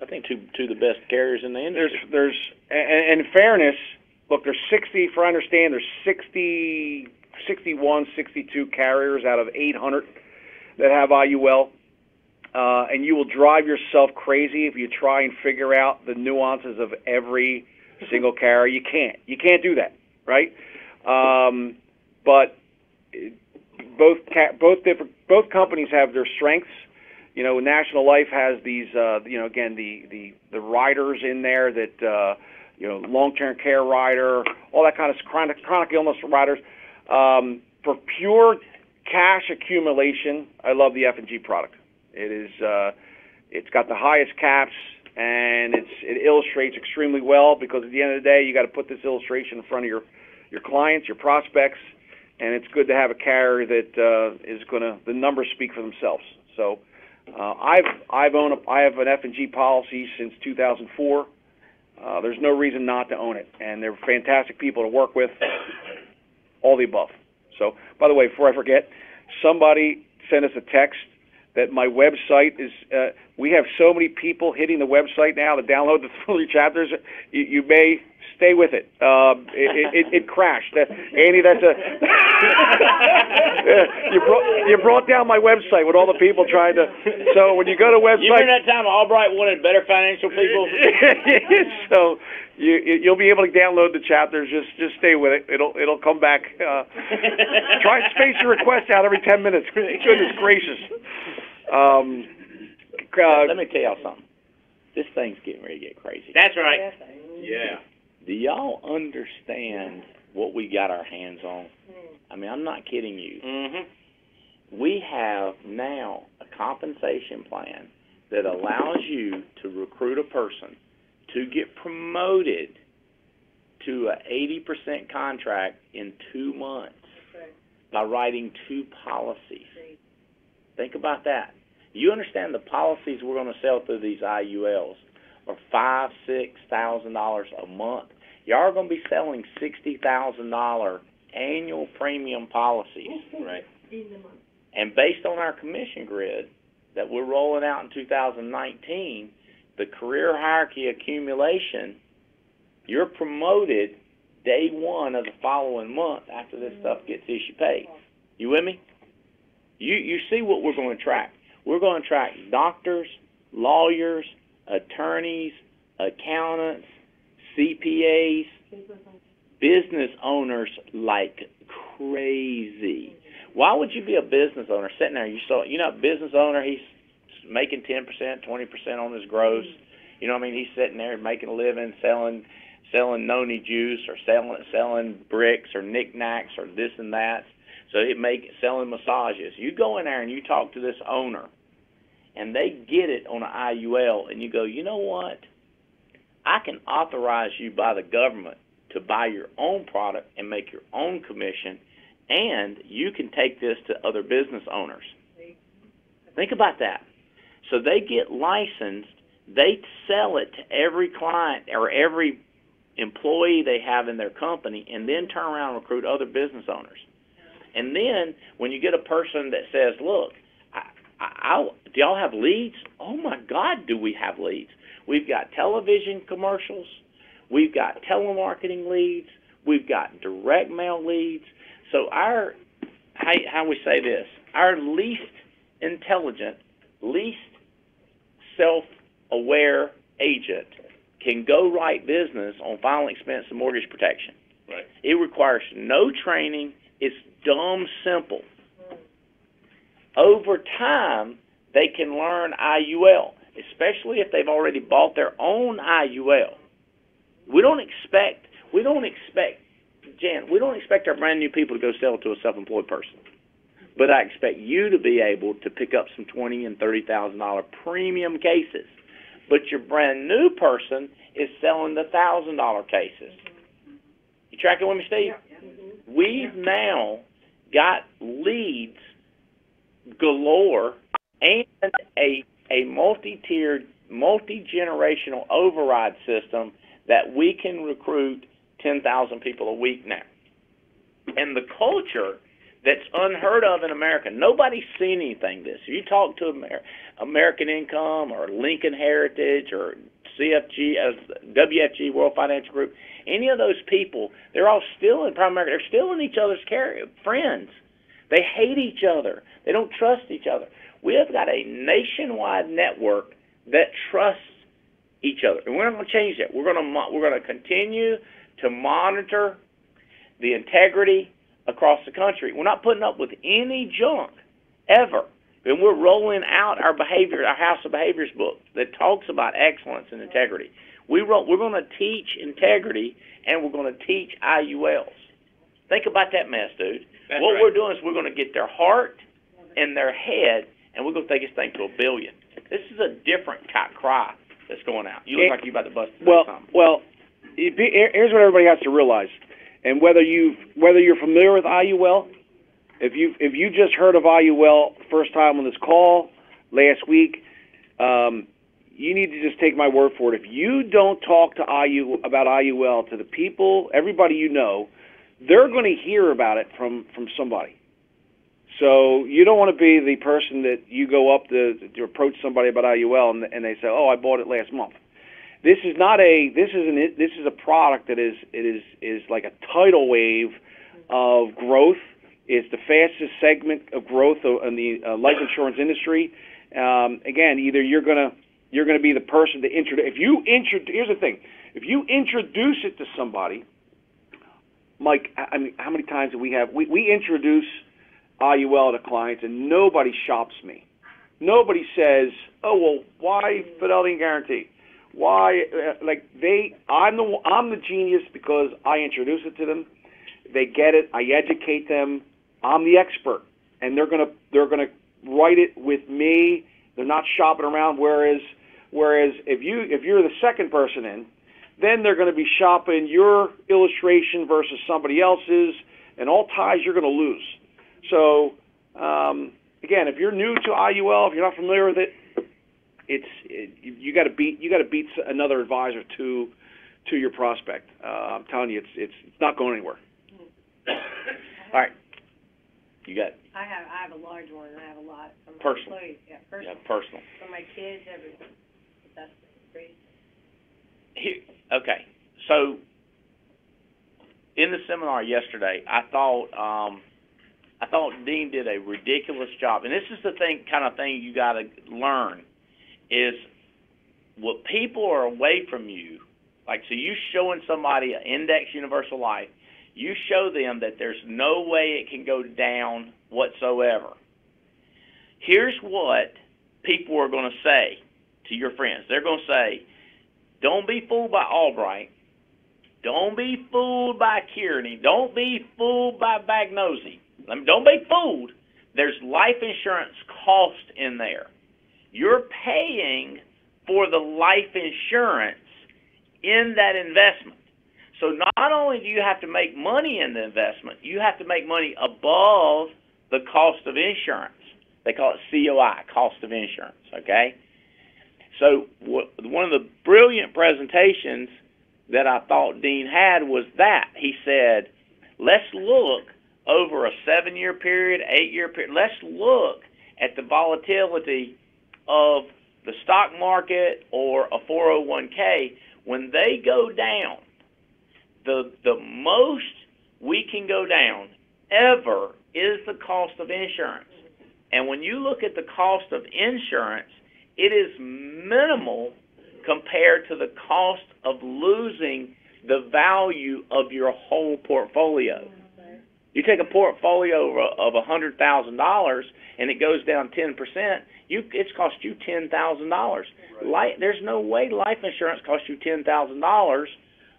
think two of the best carriers in the industry. And in fairness, look, there's 60, for I understand, there's 61, 62 carriers out of 800 that have IUL. And you will drive yourself crazy if you try and figure out the nuances of every single carrier. You can't. You can't do that, right? But both companies have their strengths. You know, National Life has these, again, the riders in there that, long-term care rider, all that kind of chronic illness riders. For pure cash accumulation, I love the F&G product. It is, it's got the highest caps, and it illustrates extremely well, because at the end of the day, you got to put this illustration in front of your clients, your prospects, and it's good to have a carrier that is going to, the numbers speak for themselves. So I have an F&G policy since 2004. There's no reason not to own it, and they're fantastic people to work with, all the above. So, by the way, before I forget, somebody sent us a text that my website is, we have so many people hitting the website now to download the 3 chapters, you may stay with it. It crashed. Andy, that's a... you brought down my website with all the people trying to... So when you go to website... You remember that time Albright wanted better financial people? So you'll be able to download the chapters. Just stay with it. It'll come back. Try and space your request out every 10 minutes. Goodness gracious. Let me tell y'all something. This thing's getting ready to get crazy. That's right. Yeah. Do y'all understand what we got our hands on? I mean, I'm not kidding you. Mm-hmm. We have now a compensation plan that allows you to recruit a person to get promoted to an 80% contract in 2 months by writing 2 policies. Think about that. You understand the policies we're going to sell through these IULs are $5,000–6,000 a month. You are going to be selling $60,000 annual premium policies. Right. And based on our commission grid that we're rolling out in 2019, the career hierarchy accumulation, you're promoted day 1 of the following month after this stuff gets issue paid. You with me? You see what we're going to track. We're going to track doctors, lawyers, attorneys, accountants, CPAs, business owners like crazy. Why would you be a business owner sitting there? A business owner, he's making 10%, 20% on his gross. You know what I mean? He's sitting there making a living selling noni juice or selling bricks or knickknacks or this and that. So selling massages. You go in there and you talk to this owner, and they get it on an IUL, and you go, you know what? I can authorize you by the government to buy your own product and make your own commission, and you can take this to other business owners. Think about that. So they get licensed. They sell it to every client or every employee they have in their company, and then turn around and recruit other business owners. And then when you get a person that says, look, do y'all have leads? Oh, my God, do we have leads. We've got television commercials. We've got telemarketing leads. We've got direct mail leads. So how we say this, our least intelligent, least self-aware agent can go write business on final expense and mortgage protection. Right. It requires no training. It's dumb simple. Over time, they can learn IUL, especially if they've already bought their own IUL. We don't expect, Jan, we don't expect our brand new people to go sell it to a self-employed person. But I expect you to be able to pick up some $20,000 and $30,000 premium cases. But your brand new person is selling the $1,000 cases. You tracking with me, Steve? Yeah. We've now got leads galore and a multi-tiered, multi-generational override system that we can recruit 10,000 people a week now. And the culture that's unheard of in America, nobody's seen anything this. You talk to American Income or Lincoln Heritage or CFG, WFG, World Financial Group, any of those people, they're all still in Prime America. They're still in each other's friends. They hate each other. They don't trust each other. We have got a nationwide network that trusts each other, and we're not going to change that. We're going to continue to monitor the integrity across the country. We're not putting up with any junk ever. And we're rolling out our House of Behaviors book that talks about excellence and integrity. We're going to teach integrity, and we're going to teach IULs. Think about that mess, dude. That's what right. we're doing is we're going to get their heart and their head, and we're going to take this thing to $1 billion. This is a different cry that's going out. You look like you're about to bust something. Well, here's what everybody has to realize. And whether you're familiar with IUL, if you just heard of IUL first time on this call last week, you need to just take my word for it. If you don't talk to about IUL to the people, everybody you know, they're going to hear about it from somebody. So you don't want to be the person that you go up to approach somebody about IUL and they say, "Oh, I bought it last month." This is a product that is like a tidal wave of growth. It's the fastest segment of growth in the life insurance industry. Again, either you're gonna be the person to introduce. Here's the thing: if you introduce it to somebody, Mike, I mean, how many times do we introduce IUL to clients and nobody shops me? Nobody says, "Oh, well, why Fidelity and Guarantee?" Why? I'm the genius because I introduce it to them. They get it. I educate them. I'm the expert, and they're gonna write it with me. They're not shopping around. Whereas if you're the second person in, then they're going to be shopping your illustration versus somebody else's, and all ties you're going to lose. So again, if you're new to IUL, if you're not familiar with it, you got to beat another advisor to your prospect. I'm telling you, it's not going anywhere. All right, you got. I have a large one. And I have a lot. For my Personal. employees. Yeah, personal. Yeah, personal. For my kids, everything. That's great. Okay, so in the seminar yesterday, I thought Dean did a ridiculous job, and this is the kind of thing you got to learn is what people are away from you. Like, so you showing somebody an index universal life, You show them that there's no way it can go down whatsoever. Here's what people are going to say to your friends. They're going to say, don't be fooled by Albright. Don't be fooled by Kearney. Don't be fooled by Bagnosi. Don't be fooled. There's life insurance cost in there. You're paying for the life insurance in that investment. So not only do you have to make money in the investment, you have to make money above the cost of insurance. They call it COI, cost of insurance, okay? So one of the brilliant presentations that I thought Dean had was that. He said, let's look over a 7-year period, 8-year period. Let's look at the volatility of the stock market or a 401k. When they go down, the most we can go down ever is the cost of insurance. And when you look at the cost of insurance, it is minimal compared to the cost of losing the value of your whole portfolio. You take a portfolio of $100,000 and it goes down 10%, it's cost you $10,000. Right. There's no way life insurance costs you $10,000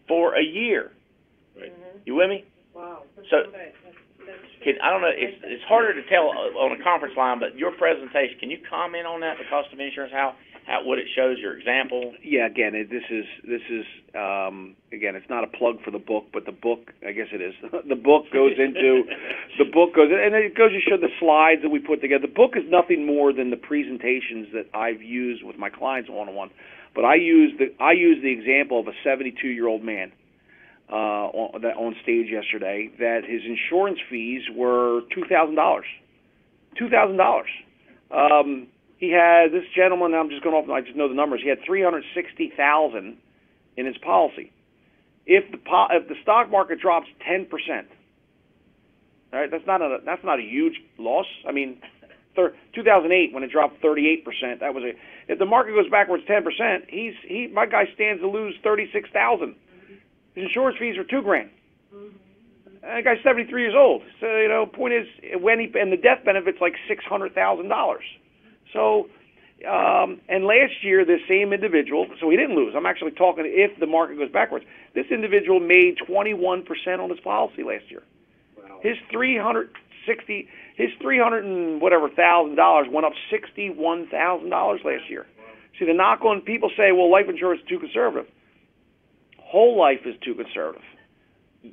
for a year. Right. You with me? Wow. So, I don't know. It's harder to tell on a conference line, but your presentation. Can you comment on that? The cost of insurance, how what it shows, your example. Yeah. Again, this is again. It's not a plug for the book, but the book. I guess it is. The book goes into and it goes to show the slides that we put together. The book is nothing more than the presentations that I've used with my clients one-on-one. But I use the example of a 72-year-old man. On stage yesterday, that his insurance fees were $2,000. $2,000. He had this gentleman. I'm just going off. I just know the numbers. He had $360,000 in his policy. If the stock market drops 10%, all right, that's not a huge loss. I mean, 2008 when it dropped 38%, that was if the market goes backwards 10%, my guy stands to lose $36,000. His insurance fees are $2,000. That guy's 73 years old. So point is, and the death benefit's like $600,000. So, and last year this same individual, so he didn't lose. I'm actually talking if the market goes backwards. This individual made 21% on his policy last year. Wow. His $300 and whatever $1,000 went up $61,000 last year. See, the knock on people say, well, life insurance is too conservative. Whole life is too conservative.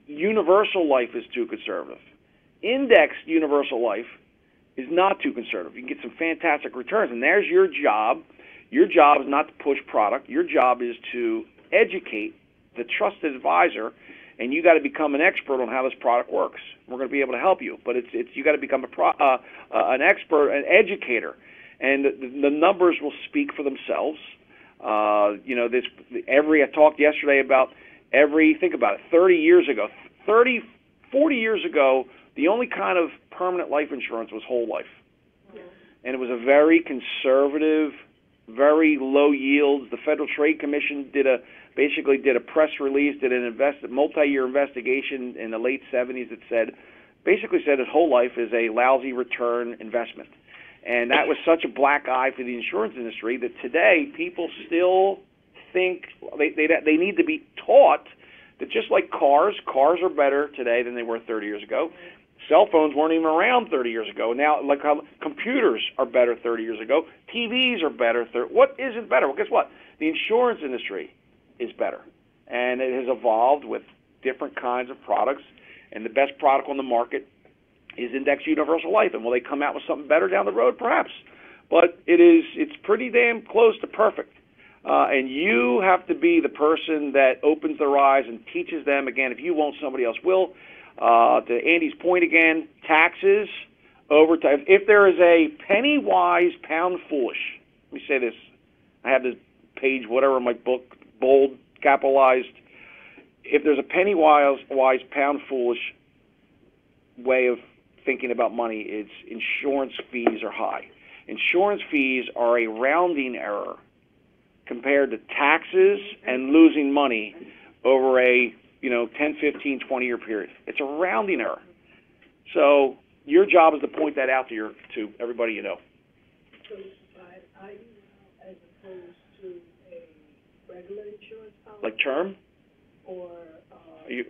Universal life is too conservative. Indexed universal life is not too conservative. You can get some fantastic returns, and there's your job. Your job is not to push product. Your job is to educate the trusted advisor, and you got to become an expert on how this product works. We're going to be able to help you, but you got to become an expert, an educator, and the numbers will speak for themselves. I talked yesterday about think about it, 40 years ago, the only kind of permanent life insurance was whole life. And it was a very conservative, very low yields. The Federal Trade Commission basically did a press release, did an multi-year investigation in the late 70s that basically said that whole life is a lousy return investment. And that was such a black eye for the insurance industry that today people still think they need to be taught that just like cars are better today than they were 30 years ago. Cell phones weren't even around 30 years ago. Now, like how computers are better 30 years ago, TVs are better. What isn't better? Well, guess what? The insurance industry is better, and it has evolved with different kinds of products. And the best product on the market is Index Universal Life. And will they come out with something better down the road? Perhaps. But it's pretty damn close to perfect. And you have to be the person that opens their eyes and teaches them. Again, if you won't, somebody else will. To Andy's point again, taxes, overtime. If there is a penny wise, pound foolish, let me say this. I have this page, whatever, in my book, bold, capitalized. If there's a penny wise, pound foolish way of thinking about money, it's insurance fees are high. Insurance fees are a rounding error compared to taxes and losing money over a 10, 15, 20-year period. It's a rounding error. So your job is to point that out to everybody you know. So I as opposed to a regular insurance policy? Like term? Or when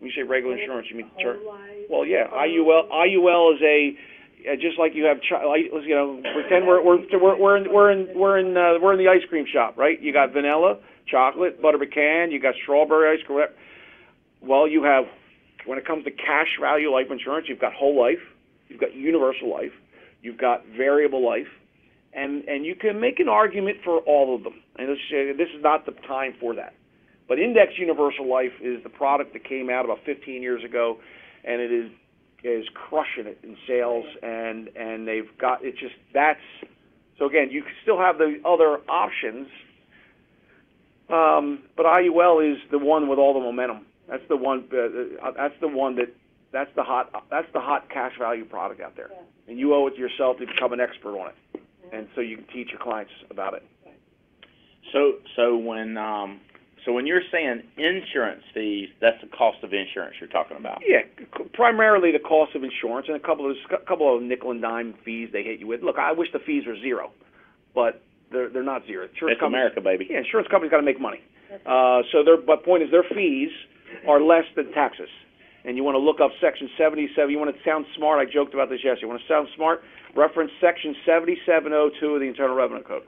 you say regular insurance, you mean term? Life, well, yeah. IUL is a just like you have. Pretend we're in the ice cream shop, right? You got vanilla, chocolate, butter pecan. You got strawberry ice cream. Whatever. Well, you have. When it comes to cash value life insurance, you've got whole life, you've got universal life, you've got variable life, and you can make an argument for all of them. And this is not the time for that. But Index Universal Life is the product that came out about 15 years ago, and it is crushing it in sales, and they've got it. Just that's so again, you still have the other options, but IUL is the one with all the momentum. That's the one. That's the hot cash value product out there, and you owe it to yourself to become an expert on it, and so you can teach your clients about it. So when you're saying insurance fees, that's the cost of insurance you're talking about. Yeah, primarily the cost of insurance and a couple of nickel and dime fees they hit you with. Look, I wish the fees were zero, but they're not zero. It's America, baby. Yeah, insurance companies got to make money. But point is, their fees are less than taxes. And you want to look up Section 77. You want to sound smart. I joked about this yesterday. You want to sound smart? Reference Section 7702 of the Internal Revenue Code.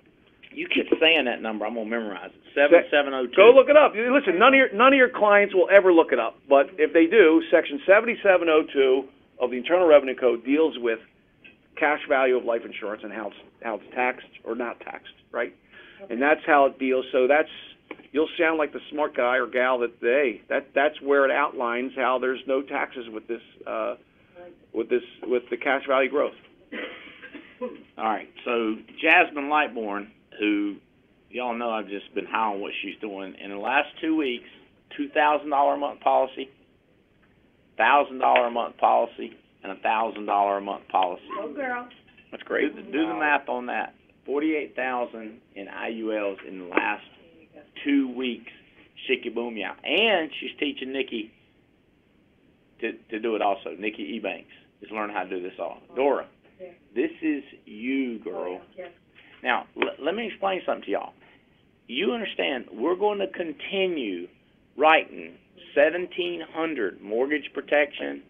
You keep saying that number. I'm going to memorize it. 7702. Go look it up. Listen, none of your clients will ever look it up. But if they do, Section 7702 of the Internal Revenue Code deals with cash value of life insurance and how it's taxed or not taxed, right? Okay. And that's how it deals. So you'll sound like the smart guy or gal that's where it outlines how there's no taxes with the cash value growth. All right. So Jasmine Lightbourne, who y'all know I've just been high on what she's doing, in the last 2 weeks, $2,000 a month policy, $1,000 a month policy, and $1,000 a month policy. Oh, girl. That's great. Do the math on that. 48,000 in IULs in the last 2 weeks. Shicky boom yeah. And she's teaching Nikki to do it also. Nikki Ebanks is learning how to do this all. Dora, this is you, girl. Yes. Now, let me explain something to y'all. You understand, we're going to continue writing 1,700 mortgage protection,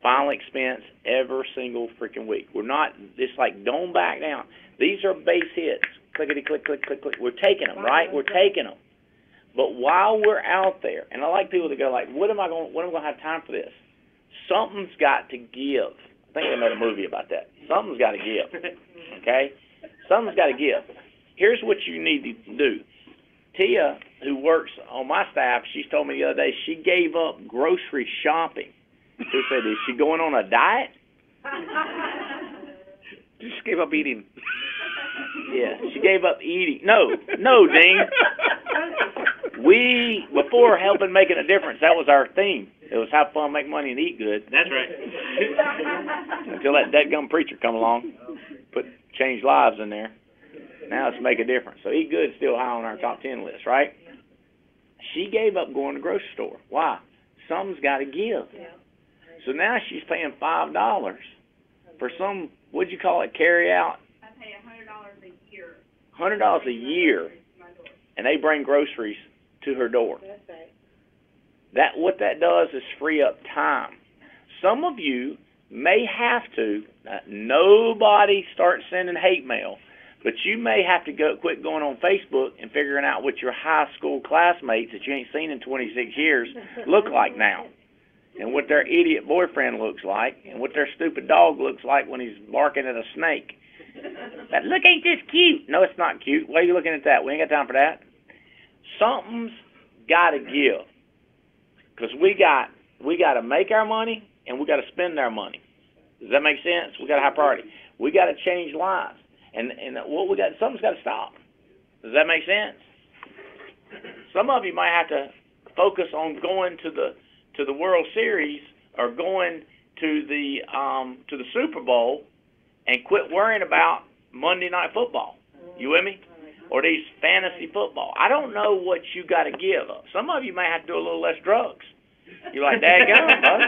final expense every single freaking week. We're not, it's like, don't back down. These are base hits. Clickety, click, click, click, click. We're taking them, right? We're taking them. But while we're out there, and I like people to go like, when am I going to have time for this? Something's got to give. I think they made a movie about that. Something's got to give, okay? Something's got to give. Here's what you need to do. Tia, who works on my staff, she told me the other day she gave up grocery shopping. She said, is she going on a diet? She just gave up eating. Yeah, she gave up eating. No, Dean. Before helping making a difference, that was our theme. It was have fun, make money, and eat good. That's right. Until that deadgum preacher come along, change lives in there. Now it's make a difference. So eat good is still high on our top 10 list, right? She gave up going to the grocery store. Why? Something's got to give. So now she's paying $5 for some, what'd you call it, carry out? I pay $100 a year. $100 a year, and they bring groceries to her door. That's right. What that does is free up time. Some of you may have to, nobody start sending hate mail, but you may have to quit going on Facebook and figuring out what your high school classmates that you ain't seen in 26 years look like now, and what their idiot boyfriend looks like, and what their stupid dog looks like when he's barking at a snake. But look, ain't this cute? No, it's not cute. Why are you looking at that? We ain't got time for that. Something's got to give, because we got to make our money and we got to spend our money. Does that make sense? We got a high priority. We got to change lives, and something's got to stop. Does that make sense? Some of you might have to focus on going to the World Series or going to the Super Bowl and quit worrying about Monday Night Football. You with me? or these fantasy football. I don't know what you got to give up. Some of you may have to do a little less drugs. You're like, daggum, bud.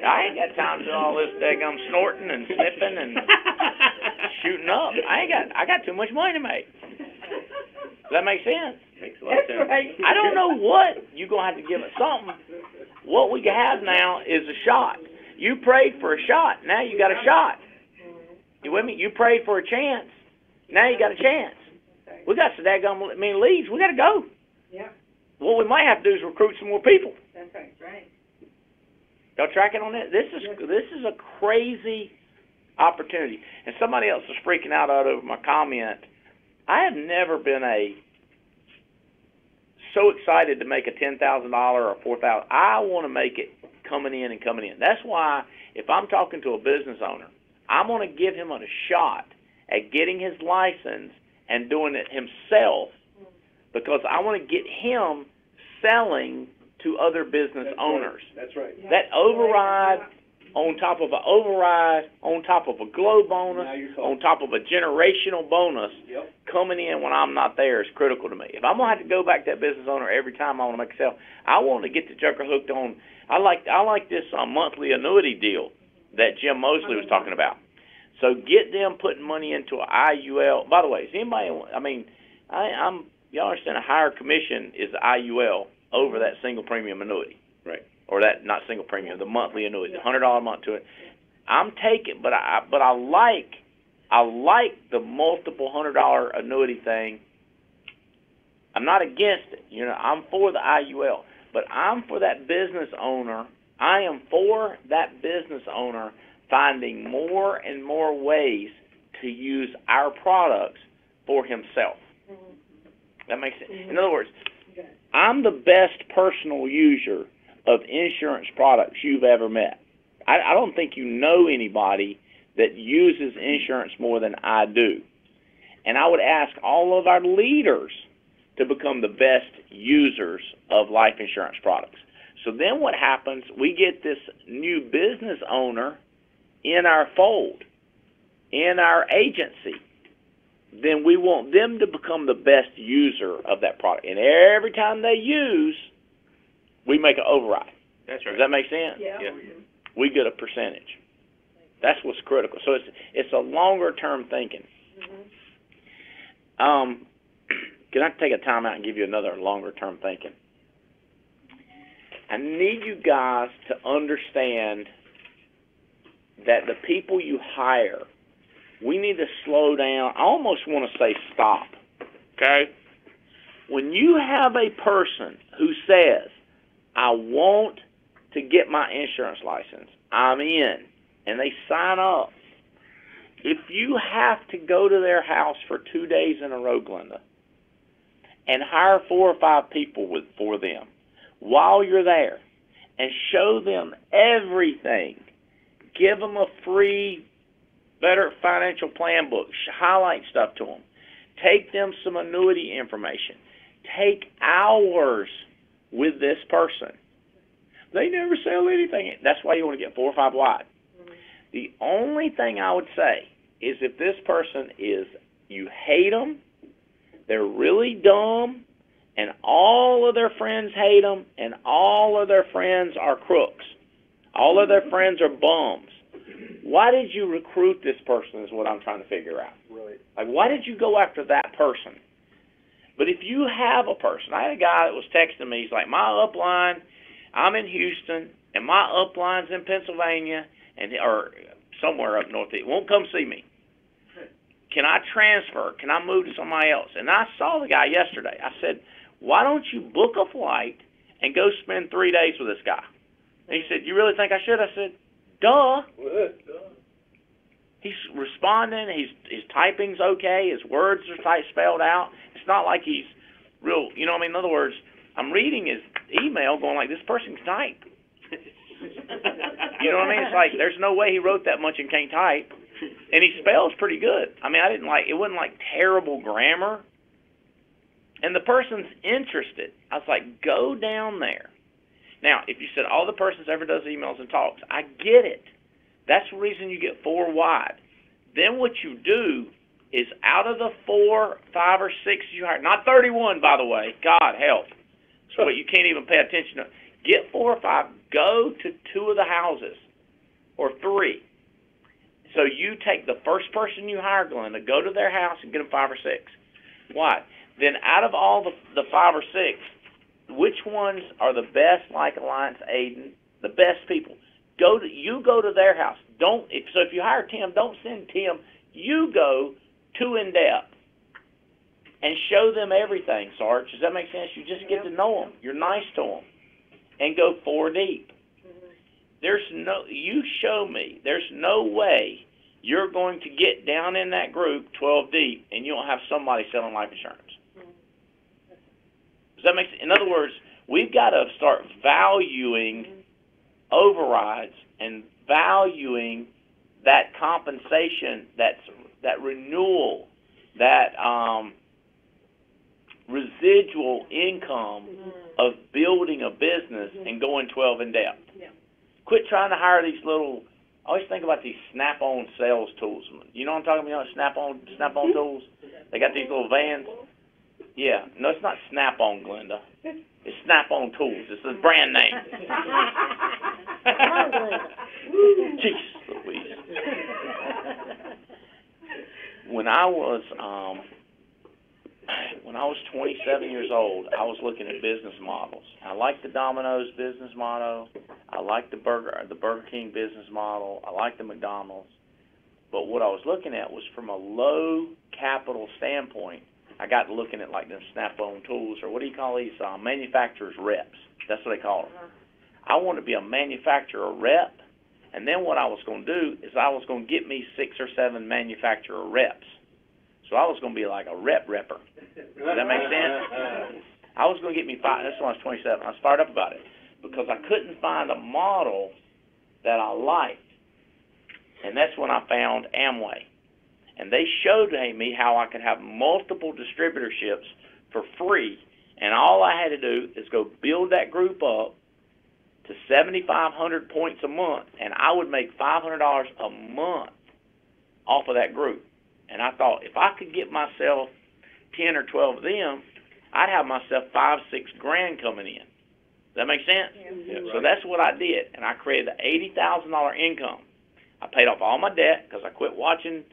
I ain't got time to do all this daggum snorting and sniffing and shooting up. I got too much money to make. Does that make sense? Makes a lot of sense. Right. I don't know what you're going to have to give it something. What we have now is a shot. You prayed for a shot. Now you got a shot. You with me? You prayed for a chance. Now you got a chance. We got so daggum many leads. We got to go. Yeah, What we might have to do is recruit some more people. that's right. Y'all tracking on that? This is a crazy opportunity. And somebody else was freaking out over my comment. I have never been so excited to make a $10,000 or $4,000. I want to make it coming in and coming in. That's why if I'm talking to a business owner, I'm going to give him a shot at getting his license and doing it himself, because I want to get him selling to other business owners. That's right. That override on top of an override, on top of a glow bonus, Now you're talking. on top of a generational bonus, Yep. coming in when I'm not there is critical to me. If I'm going to have to go back to that business owner every time I want to make a sale, I want to get the joker hooked on. I like this monthly annuity deal that Jim Mosley was talking about. So get them putting money into an IUL. By the way, is anybody? I mean, y'all understand a higher commission is the IUL over that single premium annuity. Right. Or that, not single premium, the monthly annuity, the $100 a month to it. I'm taking, but I like the multiple $100 annuity thing. I'm not against it. You know, I'm for the IUL, but I'm for that business owner. I am for that business owner finding more and more ways to use our products for himself. That makes sense. In other words, I'm the best personal user of insurance products you've ever met. I don't think you know anybody that uses insurance more than I do. And I would ask all of our leaders to become the best users of life insurance products. So then what happens, we get this new business owner in our fold, in our agency. Then we want them to become the best user of that product. And every time they use, we make an override. That's right. Does that make sense? Yeah. We get a percentage. That's what's critical. So it's a longer term thinking. Can I take a time out and give you another longer term thinking? I need you guys to understand that the people you hire, we need to slow down. I almost want to say stop. Okay? When you have a person who says, I want to get my insurance license, I'm in, and they sign up, if you have to go to their house for 2 days in a row, Glenda, and hire 4 or 5 people for them while you're there, and show them everything, give them a free Better Financial Plan book, highlight stuff to them, take them some annuity information, take hours with this person. They never sell anything. That's why you want to get 4 or 5 wide. The only thing I would say is if this person is, you hate them, they're really dumb, and all of their friends hate them, and all of their friends are crooks. All of their friends are bums. Why did you recruit this person is what I'm trying to figure out. Right. Like, why did you go after that person? But if you have a person, I had a guy that was texting me, he's like, my upline, I'm in Houston, and my upline's in Pennsylvania, or somewhere up north. He won't come see me. Can I transfer? Can I move to somebody else? And I saw the guy yesterday. I said, why don't you book a flight and go spend 3 days with this guy? And he said, you really think I should? I said, duh. He's responding. His typing's okay. His words are spelled out. It's not like he's real, you know what I mean? In other words, I'm reading his email going like, this person can type. You know what I mean? It's like, there's no way he wrote that much and can't type. And he spells pretty good. I mean, it wasn't like terrible grammar. And the person's interested. I was like, go down there. Now, if you said all the person's ever does emails and talks, I get it. That's the reason you get 4 wide. Then what you do is out of the 4, 5, or 6 you hire, not 31, by the way, God help, so you can't even pay attention to. Get 4 or 5, go to 2 of the houses, or 3. So you take the first person you hire, Glenda, go to their house and get them 5 or 6. Why? Then out of all the 5 or 6, which ones are the best, like Alliance Aiden, the best people? You go to their house. If you hire Tim, don't send Tim. You go to in-depth and show them everything, Sarge. Does that make sense? You just get to know them. You're nice to them. And go 4 deep. You show me, there's no way you're going to get down in that group 12 deep and you don't have somebody selling life insurance. Does that make sense? In other words, we've got to start valuing overrides and valuing that compensation, that renewal, that residual income of building a business and going 12 in depth. Yeah. Quit trying to hire these little. I always think about these Snap-on sales tools. You know what I'm talking about? Snap-on tools. They got these little vans. Yeah, no, it's not Snap-on, Glenda. It's Snap-on tools. It's a brand name. Jeez Louise. When I was 27 years old, I was looking at business models. I liked the Domino's business model. I liked the Burger King business model. I liked the McDonald's. But what I was looking at was from a low capital standpoint. I got looking at like the Snap-on tools, or what do you call these? Manufacturers reps. That's what they call them. I wanted to be a manufacturer rep, and then what I was going to do is I was going to get me 6 or 7 manufacturer reps. So I was going to be like a rep-repper. Does that make sense? I was going to get me 5. That's when I was 27. I was fired up about it because I couldn't find a model that I liked. And that's when I found Amway. And they showed me how I could have multiple distributorships for free. And all I had to do is go build that group up to 7,500 points a month, and I would make $500 a month off of that group. And I thought, if I could get myself 10 or 12 of them, I'd have myself $5, $6 grand coming in. Does that make sense? Yeah. So that's what I did, and I created an $80,000 income. I paid off all my debt because I quit watching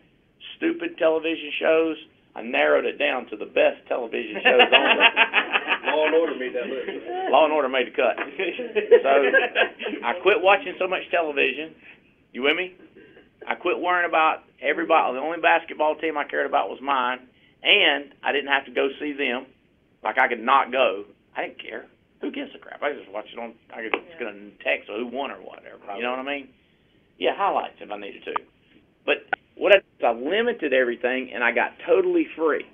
stupid television shows. I narrowed it down to the best television shows on there. Law and Order made that list. Law and Order made the cut. So I quit watching so much television. You with me? I quit worrying about everybody. The only basketball team I cared about was mine, and I didn't have to go see them. Like I could not go. I didn't care. Who gives a crap? I just watch it on. I could just get a text or who won or whatever. You know what I mean? Yeah, highlights if I needed to. But what I did is I limited everything, and I got totally free.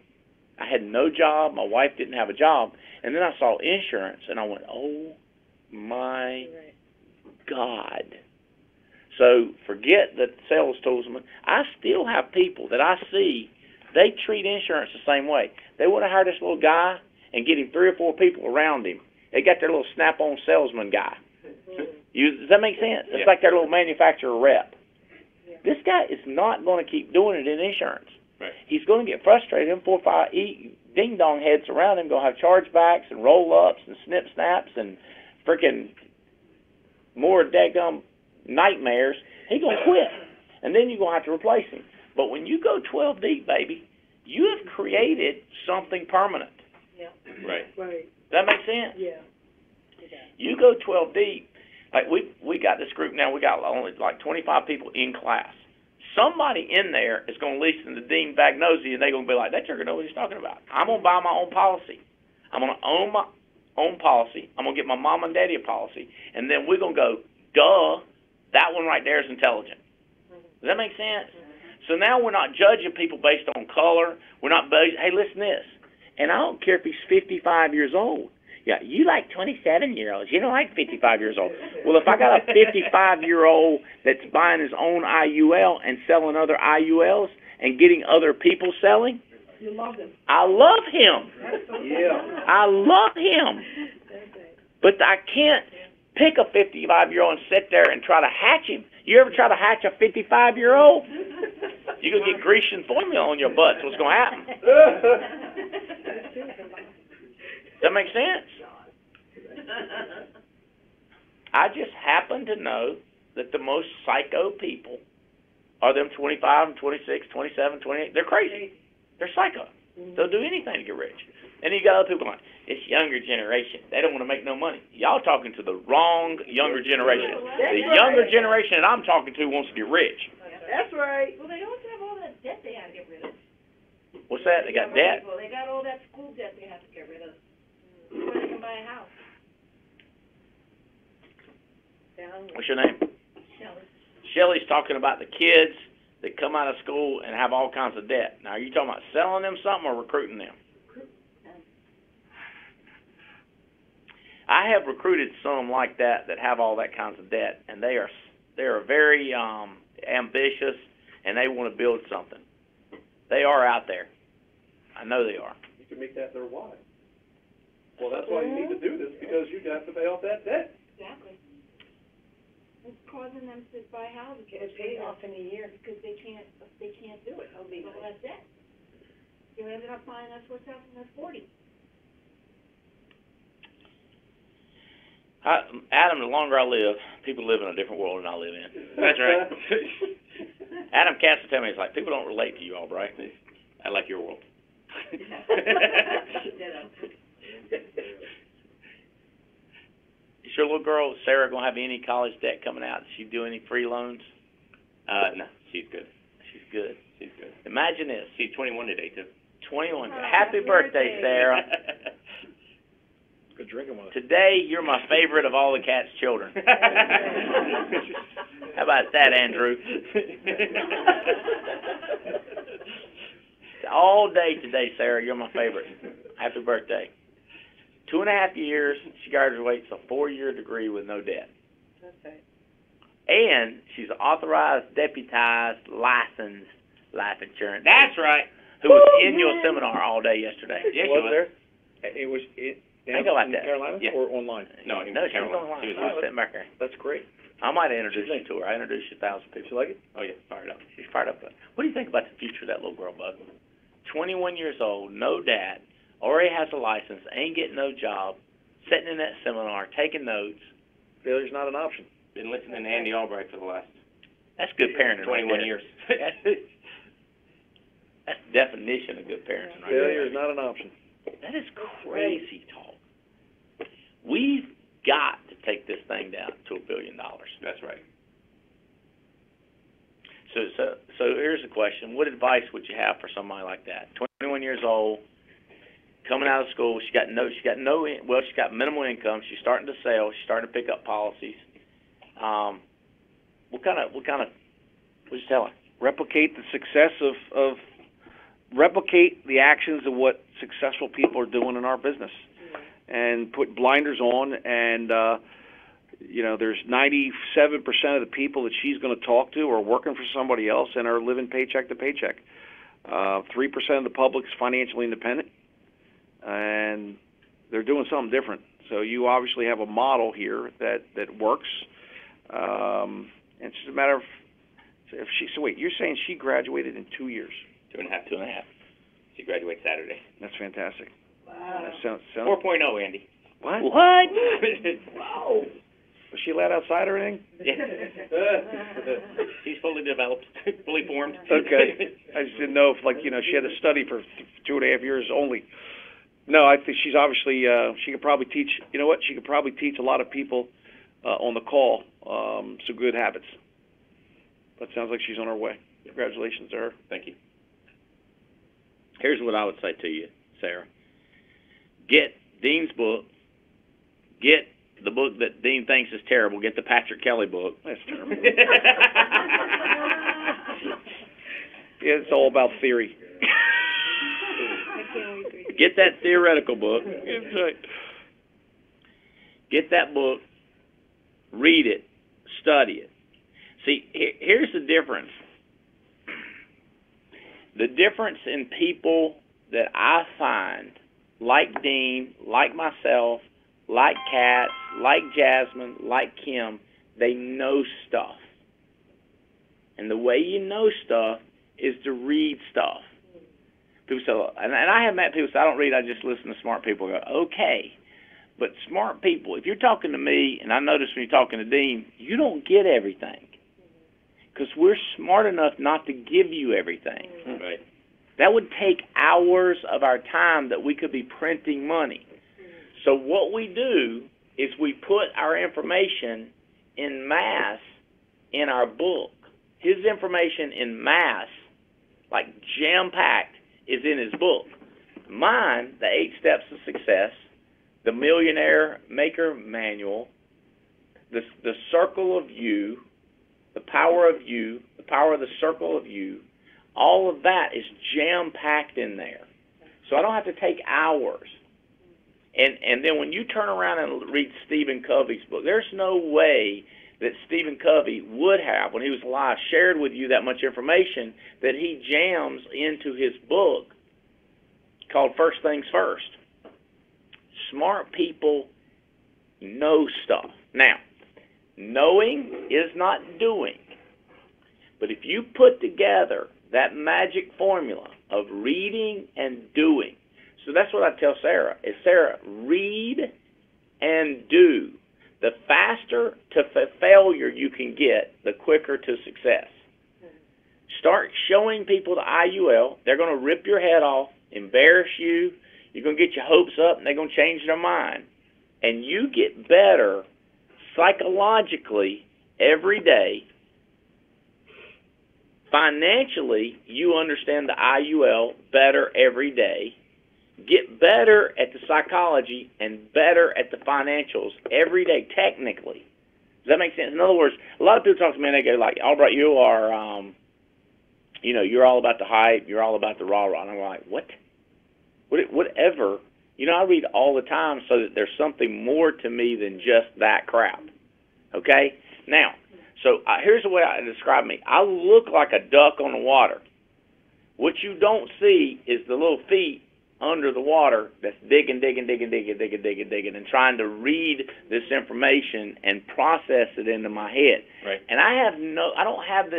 I had no job. My wife didn't have a job. And then I saw insurance, and I went, oh, my God. So forget the sales tools. I still have people that I see, they treat insurance the same way. They want to hire this little guy and get him 3 or 4 people around him. They got their little Snap-on salesman guy. Does that make sense? It's like their little manufacturer rep. This guy is not going to keep doing it in insurance. Right. He's going to get frustrated. Them 4 or 5 ding-dong heads around him going to have chargebacks and roll-ups and snip-snaps and freaking more daggum nightmares. He's going to quit. And then you're going to have to replace him. But when you go 12 deep, baby, you have created something permanent. Yeah. Right. Right. Does that make sense? Yeah. You go 12 deep. Like we got this group now. We got only like 25 people in class. Somebody in there is going to listen to Dean Bagnosi, and they're going to be like, "That jerk knows what he's talking about." I'm going to buy my own policy. I'm going to own my own policy. I'm going to get my mom and daddy a policy, and then we're going to go, "Duh, that one right there is intelligent." Does that make sense? So now we're not judging people based on color. We're not hey, listen to this. And I don't care if he's 55 years old. Yeah, you like 27-year-olds. You don't like 55 years old. Well, if I got a 55-year-old that's buying his own IUL and selling other IULs and getting other people selling, You love him. I love him. Yeah. I love him. But I can't pick a 55-year-old and sit there and try to hatch him. You ever try to hatch a 55-year-old? You're going to get Grecian formula on your butt. That's what's going to happen. Does that make sense? I just happen to know that the most psycho people are them 25 and 26, 27, 28. They're crazy. They're psycho. They'll do anything to get rich. And you got other people like, it's younger generation. They don't want to make no money. Y'all talking to the wrong younger generation. The younger generation that I'm talking to wants to get rich. That's right. Well, they also have all that debt they have to get rid of. What's that? They got debt? Well, they got all that school debt they have to get rid of. Before they can buy a house. What's your name? Shelley. Shelly's talking about the kids that come out of school and have all kinds of debt. Now, are you talking about selling them something or recruiting them? I have recruited some like that have all that kinds of debt, and they are very ambitious, and they want to build something. They are out there. I know they are. You can make that their why. Well, that's why you need to do this, because you have to pay off that debt. Exactly. It's causing them to buy houses. Get paid off in a year. Because they can't do it. All that debt. You ended up buying us what's up in the 40. Adam, the longer I live, people live in a different world than I live in. That's right. Adam Katz will tell me, it's like, people don't relate to you, Albright. I like your world. Is your little girl, Sarah, going to have any college debt coming out? Does she do any free loans? No, she's good. She's good. She's good. Imagine this. She's 21 today, too. 21. Happy birthday, Sarah. Good drinking one. Today, you're my favorite of all the Cat's children. How about that, Andrew? All day today, Sarah, you're my favorite. Happy birthday. 2.5 years, she graduates a 4-year degree with no debt. That's right. And she's an authorized, deputized, licensed life insurance. That's right. Who was in your seminar all day yesterday. Yes, was there? It was Think about that. Carolina or online? No, she was online. She was sitting back there. That's great. I might have introduced you to her. I introduced you to 1,000 people. You like it? Oh, yeah, fired up. She's fired up. What do you think about the future of that little girl, Bud? 21 years old, no dad, already has a license, ain't getting no job, sitting in that seminar, taking notes. Failure's not an option. Been listening to Andy Albright for the last... That's good parenting. 21 years. That's the definition of good parenting. Right? Failure is not an option. That is crazy talk. We've got to take this thing down to $1 billion. That's right. So here's the question. What advice would you have for somebody like that? 21 years old, coming out of school, she's got minimal income. She's starting to sell. She's starting to pick up policies. What you tell her? Replicate the success of replicate the actions of what successful people are doing in our business, and put blinders on. And there's 97% of the people that she's going to talk to are working for somebody else and are living paycheck to paycheck. 3% of the public is financially independent, and they're doing something different. So you obviously have a model here that works. And it's just a matter of if she. So wait, you're saying she graduated in 2 years? 2.5. She graduates Saturday. That's fantastic. Wow. That sounds 4.0, Andy. What? Wow. Was she allowed outside or anything? Yeah. She's fully developed, fully formed. Okay. I just didn't know if, she had to study for 2.5 years only. No, I think she's obviously, she could probably teach, you know what? She could probably teach a lot of people on the call some good habits. But it sounds like she's on her way. Congratulations to her. Thank you. Here's what I would say to you, Sarah. Get Dean's book. Get the book that Dean thinks is terrible. Get the Patrick Kelly book. That's terrible. Yeah, it's all about theory. Get that theoretical book. Get that book. Read it. Study it. See, here's the difference. The difference in people that I find, like Dean, like myself, like Kat, like Jasmine, like Kim, they know stuff. And the way you know stuff is to read stuff. People say, and I have met people say, I don't read, I just listen to smart people. I go, okay. But smart people, if you're talking to me, and I notice when you're talking to Dean, you don't get everything. Because we're smart enough not to give you everything. Right. That would take hours of our time that we could be printing money. So what we do is we put our information in mass in our book. His information in mass, like jam-packed, is in his book. Mine, the 8 Steps of Success, the Millionaire Maker Manual, the Circle of You, the Power of You, the Power of the Circle of You, all of that is jam-packed in there. So I don't have to take hours. And then when you turn around and read Stephen Covey's book, there's no way that Stephen Covey would have, when he was alive, shared with you that much information that he jams into his book called First Things First. Smart people know stuff. Now, knowing is not doing. But if you put together that magic formula of reading and doing, so that's what I tell Sarah, is Sarah, read and do. The faster to failure you can get, the quicker to success. Start showing people the IUL. They're going to rip your head off, embarrass you. You're going to get your hopes up, and they're going to change their mind. And you get better psychologically every day. Financially, you understand the IUL better every day. Get better at the psychology and better at the financials every day, technically. Does that make sense? In other words, a lot of people talk to me and they go like, Albright, you are, you're all about the hype, you're all about the rah-rah. And I'm like, what? Whatever. I read all the time so that there's something more to me than just that crap. Okay? Now, so here's the way I describe me. I look like a duck on the water. What you don't see is the little feet under the water that's digging, and trying to read this information and process it into my head. Right. And I don't have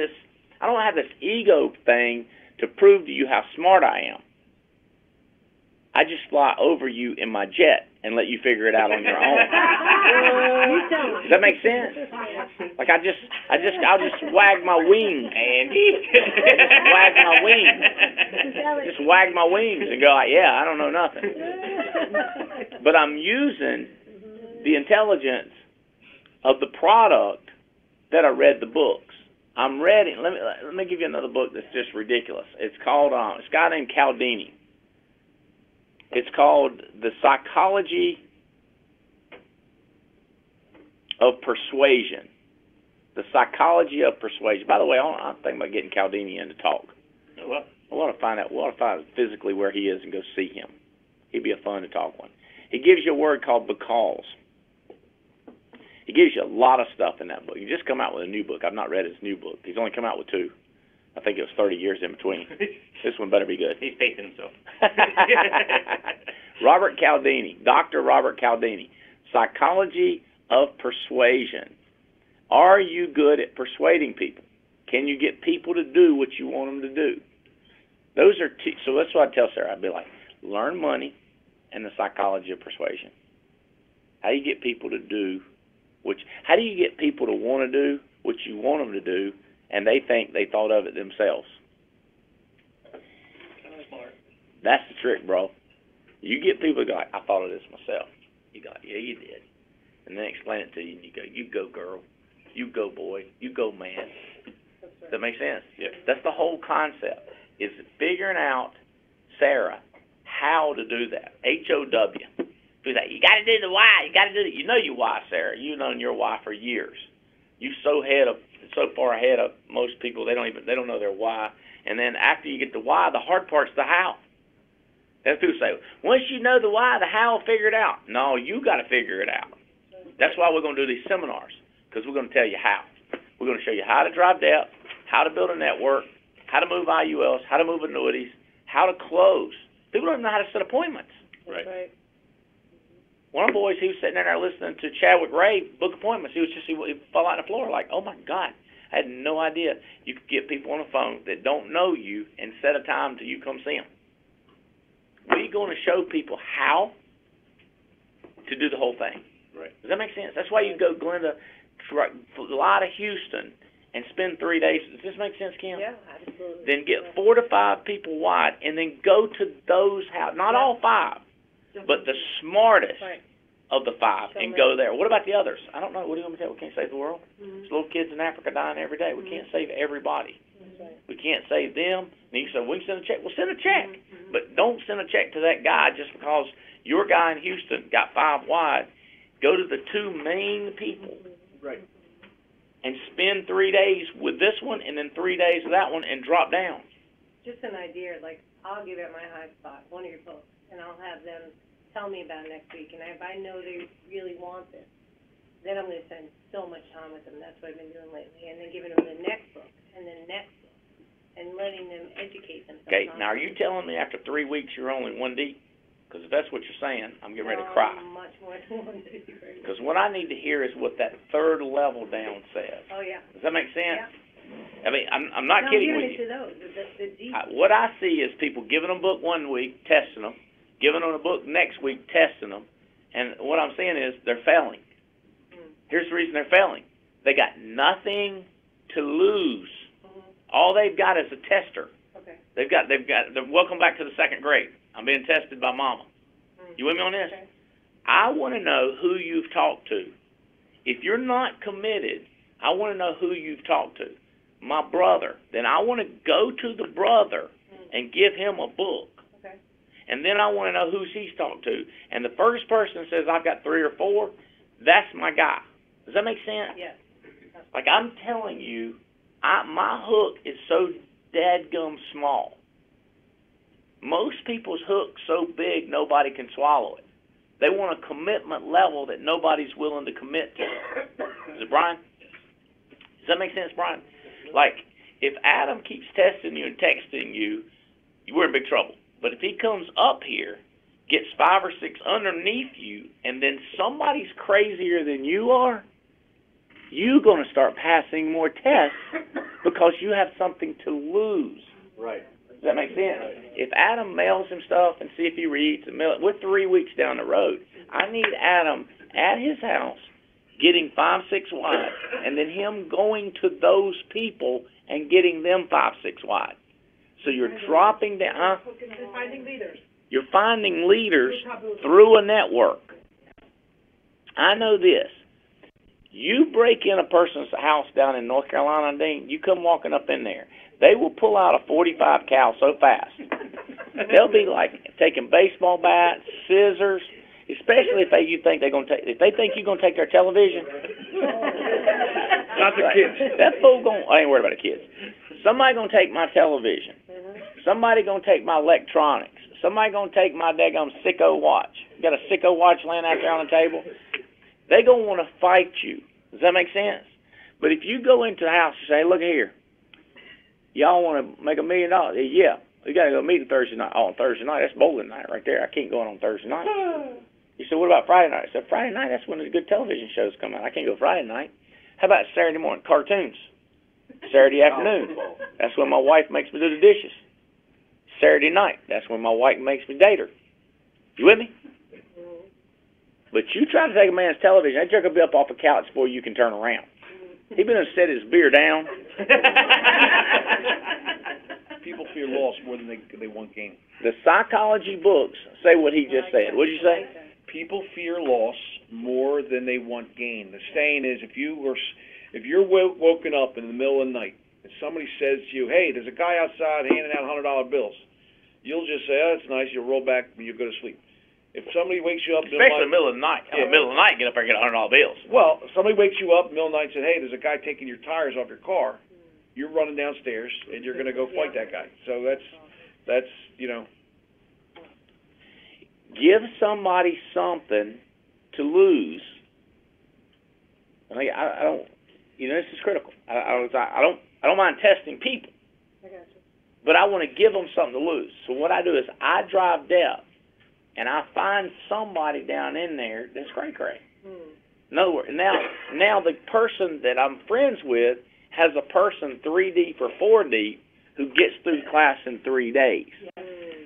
this ego thing to prove to you how smart I am. I just fly over you in my jet and let you figure it out on your own. Does that make sense? Like I'll just wag my wings, Andy. Just wag my wings and go like, yeah, I don't know nothing. But I'm using the intelligence of the product that I read the books. I'm reading. Let me give you another book that's just ridiculous. It's called it's a guy named Cialdini. It's called The Psychology of Persuasion. The Psychology of Persuasion. By the way, I'm thinking about getting Cialdini in to talk. Well, I want to find out. We want to find out physically where he is and go see him. He'd be a fun to talk with. He gives you a word called because. He gives you a lot of stuff in that book. He just come out with a new book. I've not read his new book. He's only come out with 2. I think it was 30 years in between. This one better be good. He's pacing himself. Robert Cialdini, Dr. Robert Cialdini, Psychology of Persuasion. Are you good at persuading people? Can you get people to do what you want them to do? Those are so that's what I tell Sarah. I'd be like, learn money and the psychology of persuasion. How do you get people to do how do you get people to want to do what you want them to do, and they think they thought of it themselves? Smart. That's the trick, bro. You get people to go like, I thought of this myself. You go, yeah, you did. And then explain it to you, and you go, girl. You go, boy. You go, man. Does that make sense? Yeah. That's the whole concept, is figuring out, Sarah, how to do that. H-O-W. Do that. You got to do the why. You got to do it. You know your why, Sarah. You've known your why for years. You're so far ahead of most people. They don't know their why. And then after you get the why, the hard part's the how. That's people say, once you know the why, the how will figure it out. No, you got to figure it out. That's why we're going to do these seminars, because we're going to tell you how. We're going to show you how to drive depth, how to build a network, how to move IULs, how to move annuities, how to close. People don't even know how to set appointments. Right. One of the boys, he was sitting there listening to Chadwick Ray book appointments. He fell out on the floor like, oh, my God. I had no idea you could get people on the phone that don't know you and set a time till you come see them. We're going to show people how to do the whole thing. Right. Does that make sense? That's why you go, Glenda, fly to Houston and spend 3 days. Does this make sense, Kim? Yeah, absolutely. Then get 4 to 5 people wide, and then go to those houses. Not all 5, but the smartest of the 5, and go there. What about the others? I don't know. What do you want me to tell you? We can't save the world. There's little kids in Africa dying every day. We can't save everybody. We can't save them. And you say, we can send a check. Well, send a check. But don't send a check to that guy just because your guy in Houston got 5 wide. Go to the 2 main people. Right. And spend 3 days with this one and then 3 days with that one and drop down. Just an idea, like, I'll give it my high spot, one of your books, and I'll have them tell me about it next week. And if I know they really want this, then I'm going to spend so much time with them. That's what I've been doing lately. And then giving them the next book and the next book and letting them educate themselves. Okay, now are you telling me after 3 weeks you're only 1 deep? Because if that's what you're saying, I'm getting ready to cry. Much more than 1 deep. Because what I need to hear is what that 3rd level down says. Oh, yeah. Does that make sense? Yeah. I mean, I'm not kidding with you. To those, the deep. What I see is people giving them a book 1 week, testing them, giving them a book next week, testing them, and what I'm saying is they're failing. Here's the reason they're failing. They got nothing to lose. All they've got is a tester. Okay. They're welcome back to the 2nd grade. I'm being tested by mama. You with me on this? Okay. I want to know who you've talked to. If you're not committed, I want to know who you've talked to. My brother. Then I want to go to the brother and give him a book. Okay. And then I want to know who he's talked to. And the first person that says I've got 3 or 4, that's my guy. Does that make sense? Yes. Like I'm telling you, my hook is so dadgum small. Most people's hook's so big nobody can swallow it. They want a commitment level that nobody's willing to commit to. Is it Brian? Does that make sense, Brian? Like, if Adam keeps testing you and texting you, we're in big trouble. But if he comes up here, gets 5 or 6 underneath you, and then somebody's crazier than you are, you're going to start passing more tests because you have something to lose. Right. Does that make sense? If Adam mails him stuff and see if he reads and mail it, we're 3 weeks down the road. I need Adam at his house getting 5, 6 wide, and then him going to those people and getting them 5, 6 wide. So you're dropping down. Huh? Finding leaders. You're finding leaders through a network. I know this. You break in a person's house down in North Carolina, Dean, you come walking up in there. They will pull out a 45 cal so fast. They'll be like taking baseball bats, scissors, especially if you think they're going to take. If they think you're going to take their television, not the kids. That fool I ain't worried about the kids. Somebody going to take my television. Somebody going to take my electronics. Somebody going to take my daggone sicko watch. Got a sicko watch laying out there on the table. They going to want to fight you. Does that make sense? But if you go into the house and say, hey, look here, y'all want to make $1 million? Yeah. We got to go meeting Thursday night. Oh, on Thursday night, that's bowling night right there. I can't go on Thursday night. You said, what about Friday night? I said, Friday night, that's when the good television shows come out. I can't go Friday night. How about Saturday morning? Cartoons. Saturday afternoon. That's when my wife makes me do the dishes. Saturday night. That's when my wife makes me date her. You with me? But you try to take a man's television, that jerk will be up off the couch before you can turn around. He been to set his beer down. People fear loss more than they want gain. The psychology books say what he just said. What did you say? People fear loss more than they want gain. The saying is, if you're woken up in the middle of the night and somebody says to you, hey, there's a guy outside handing out $100 bills, you'll just say, oh, that's nice. You'll roll back and you'll go to sleep. If somebody wakes you up, especially in the middle of the night, in the middle of the night, get up there and get $100 bills. Well, if somebody wakes you up in the middle of the night and says, hey, there's a guy taking your tires off your car, you're running downstairs and you're going to go fight that guy. So that's you know. Give somebody something to lose. I don't. You know, this is critical. I don't mind testing people, but I want to give them something to lose. So what I do is I drive depth. And I find somebody down in there that's cray-cray. In other words, now the person that I'm friends with has a person 3 deep or 4 deep who gets through class in 3 days.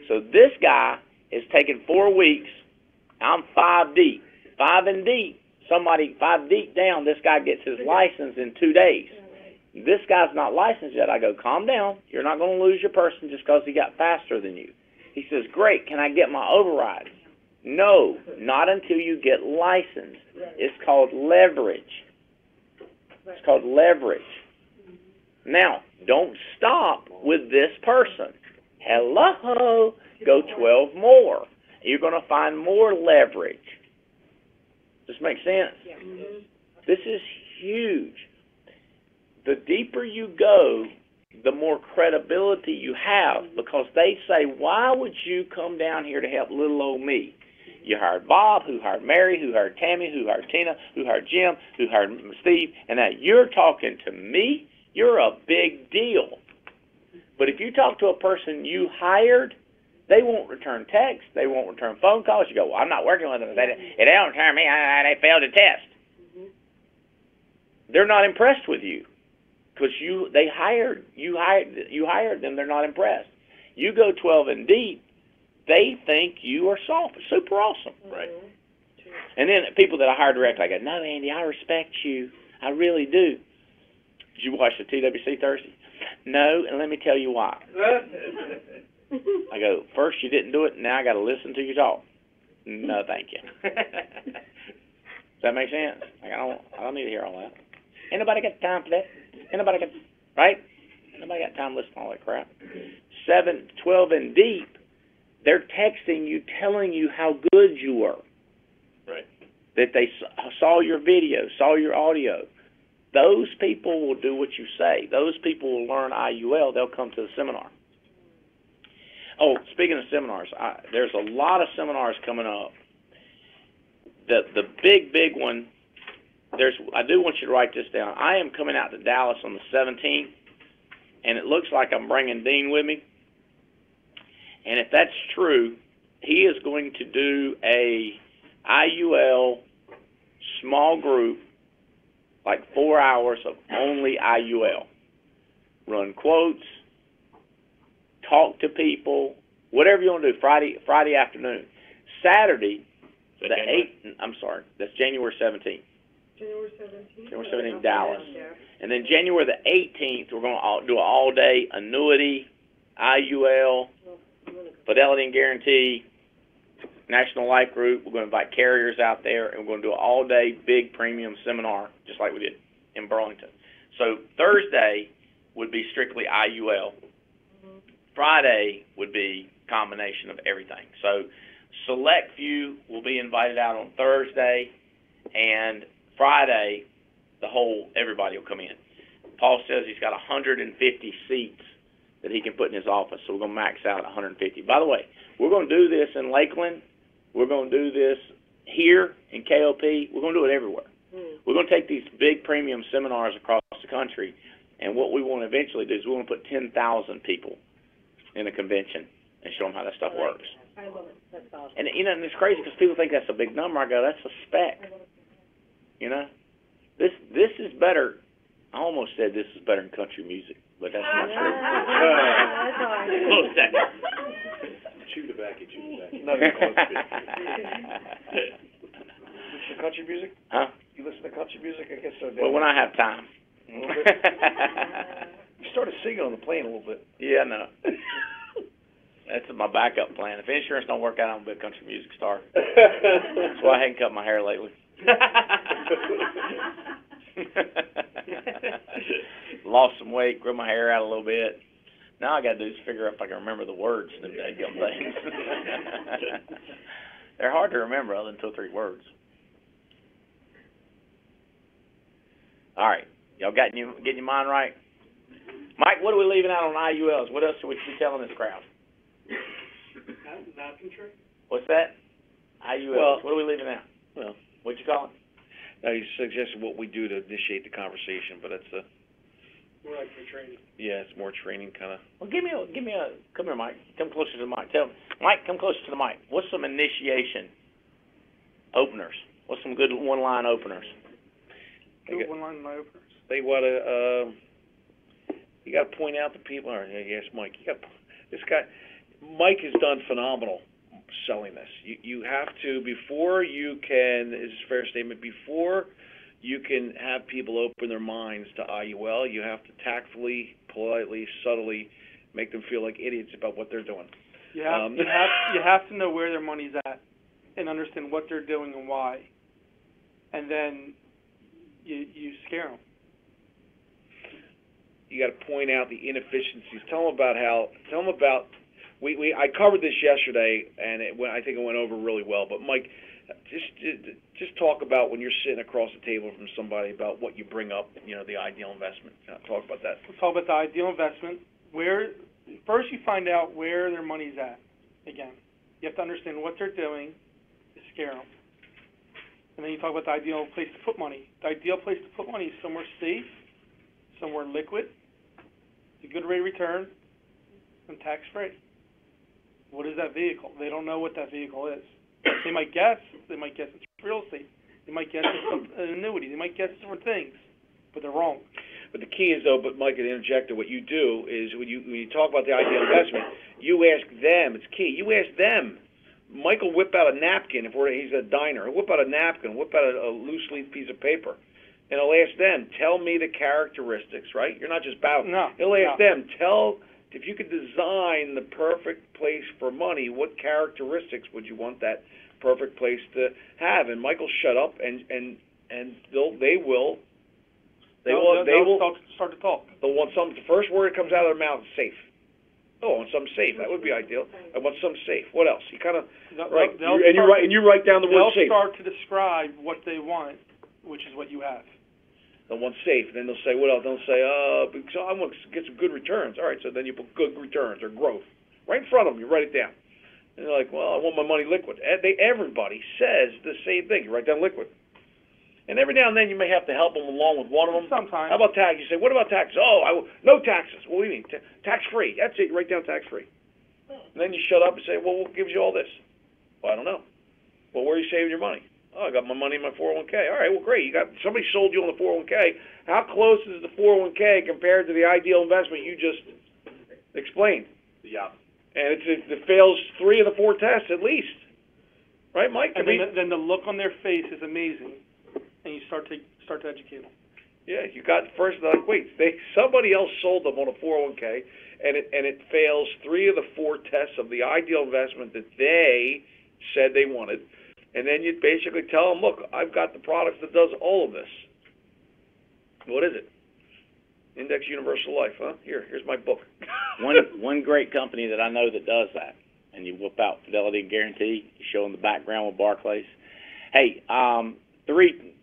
So this guy is taking 4 weeks. I'm 5 deep. 5 and deep. Somebody 5 deep down, this guy gets his license in 2 days. This guy's not licensed yet. I go, calm down. You're not going to lose your person just because he got faster than you. He says, great, can I get my override? No, not until you get licensed. It's called leverage. It's called leverage. Now, don't stop with this person. Hello, go 12 more. You're going to find more leverage. Does this make sense? This is huge. The deeper you go, the more credibility you have, because they say, why would you come down here to help little old me? You hired Bob, who hired Mary, who hired Tammy, who hired Tina, who hired Jim, who hired Steve, and now you're talking to me? You're a big deal. But if you talk to a person you hired, they won't return texts. They won't return phone calls. You go, well, I'm not working with them. They don't return me. They failed a test. They're not impressed with you because you hired them. They're not impressed. You go 12 and deep, they think you are soft, super awesome. Right. And then people that I hire direct, I go, no, Andy, I respect you. I really do. Did you watch the TWC Thursday? No, and let me tell you why. I go, first you didn't do it, now I got to listen to you talk. No, thank you. Does that make sense? Like, I don't need to hear all that. Ain't nobody got time for that. Ain't nobody got, right? Ain't nobody got time to listen to all that crap. 7, 12 and deep, they're texting you, telling you how good you were. Right. That they saw your video, saw your audio. Those people will do what you say. Those people will learn IUL. They'll come to the seminar. Oh, speaking of seminars, there's a lot of seminars coming up. The big one, I do want you to write this down. I am coming out to Dallas on the 17th, and it looks like I'm bringing Dean with me. And if that's true, he is going to do a IUL small group, like 4 hours of only IUL. Run quotes, talk to people, whatever you want to do, Friday afternoon. Saturday, the 8th, I'm sorry, that's January 17th. January 17th? January 17th, Dallas. And then January the 18th, we're going to do an all-day annuity, IUL, fidelity and guarantee, National Life Group. We're going to invite carriers out there, and we're going to do an all-day big premium seminar, just like we did in Burlington. So Thursday would be strictly IUL. Friday would be a combination of everything. So select few will be invited out on Thursday, and Friday, everybody will come in. Paul says he's got 150 seats that he can put in his office, so we're going to max out 150. By the way, we're going to do this in Lakeland. We're going to do this here in KOP. We're going to do it everywhere. We're going to take these big premium seminars across the country, and what we want to eventually do is we want to put 10,000 people in a convention and show them how that stuff works. I love it. That's awesome. And, and it's crazy because people think that's a big number. I go, that's a spec. You know? This is better. I almost said this is better than country music, but that's not true. Close second. Chew tobacco. Nothing close to it. Listen to country music? Huh? You listen to country music? I guess so. Well, when I have time. You started singing on the plane a little bit. Yeah, I know. That's my backup plan. If insurance don't work out, I'm going to be a country music star. That's why I haven't cut my hair lately. Lost some weight, grew my hair out a little bit. Now I got to do is figure out if I can remember the words to them things. They're hard to remember other than 2 or 3 words. All right. Y'all getting your mind right? Mike, what are we leaving out on IULs? What else should we be telling this crowd? Nothing true. What's that? IULs. Well, what are we leaving out? Well, What'd you call it? now you suggested what we do to initiate the conversation, but it's More like for training. yeah, it's more training kind of. Well, give me a. Come here, Mike. Come closer to the mic. Mike, come closer to the mic. What's some initiation openers? What's some good one-line openers? Good one-line openers. They want to You got to point out to people. Or yes, Mike. This guy, Mike has done phenomenal selling this. You have to, before you can, is a fair statement, before you can have people open their minds to IUL, you have to tactfully, politely, subtly make them feel like idiots about what they're doing. You have to know where their money's at and understand what they're doing and why. And then you scare them. You got to point out the inefficiencies. Tell them about I covered this yesterday, and I think it went over really well. But Mike, just talk about when you're sitting across the table from somebody about what you bring up. The ideal investment. Talk about that. Let's talk about the ideal investment. First you find out where their money's at. Again, you have to understand what they're doing to scare them. And then you talk about the ideal place to put money. The ideal place to put money is somewhere safe, somewhere liquid, a good rate of return, and tax-free. What is that vehicle? They don't know what that vehicle is. They might guess. They might guess it's real estate. They might guess it's an annuity. They might guess different things, but they're wrong. But the key is, though, Mike, to interject, what you do is when you talk about the ideal investment, you ask them. It's key. You ask them. Mike will whip out a napkin if he's at a diner. He'll whip out a napkin, whip out a loose-leaf piece of paper, and he'll ask them, tell me the characteristics, right? You're not just bowing. No. He'll ask them, if you could design the perfect place for money, what characteristics would you want that perfect place to have? And Mike will shut up, and they will start to talk. They'll want something. The first word that comes out of their mouth is safe. Oh, I want something safe. That would be ideal. I want something safe. What else? You kind of right. You write down the word safe. They'll start to describe what they want, which is what you have. They'll want safe. Then they'll say, what else? They'll say, so I want to get some good returns. All right, so then you put good returns or growth right in front of them. You write it down. And they're like, well, I want my money liquid. Everybody says the same thing. You write down liquid. And every now and then you may have to help them along with one of them. Sometimes. How about tax? You say, what about taxes? Oh, no taxes. What do you mean? Tax-free. That's it. You write down tax-free. And then you shut up and say, well, what gives you all this? Well, I don't know. Well, where are you saving your money? Oh, I got my money in my 401k. All right, well, great. Somebody sold you on the 401k. How close is the 401k compared to the ideal investment you just explained? Yeah. And it fails 3 of the 4 tests at least. Right, Mike? And then the look on their face is amazing. And you start to educate them. Yeah, you got first. Wait, somebody else sold them on a 401k, and it fails 3 of the 4 tests of the ideal investment that they said they wanted, and then you basically tell them, look, I've got the product that does all of this. What is it? Index Universal Life, huh? Here's my book. One great company that I know that does that, and you whip out Fidelity and Guarantee, you show them the background with Barclays. Hey,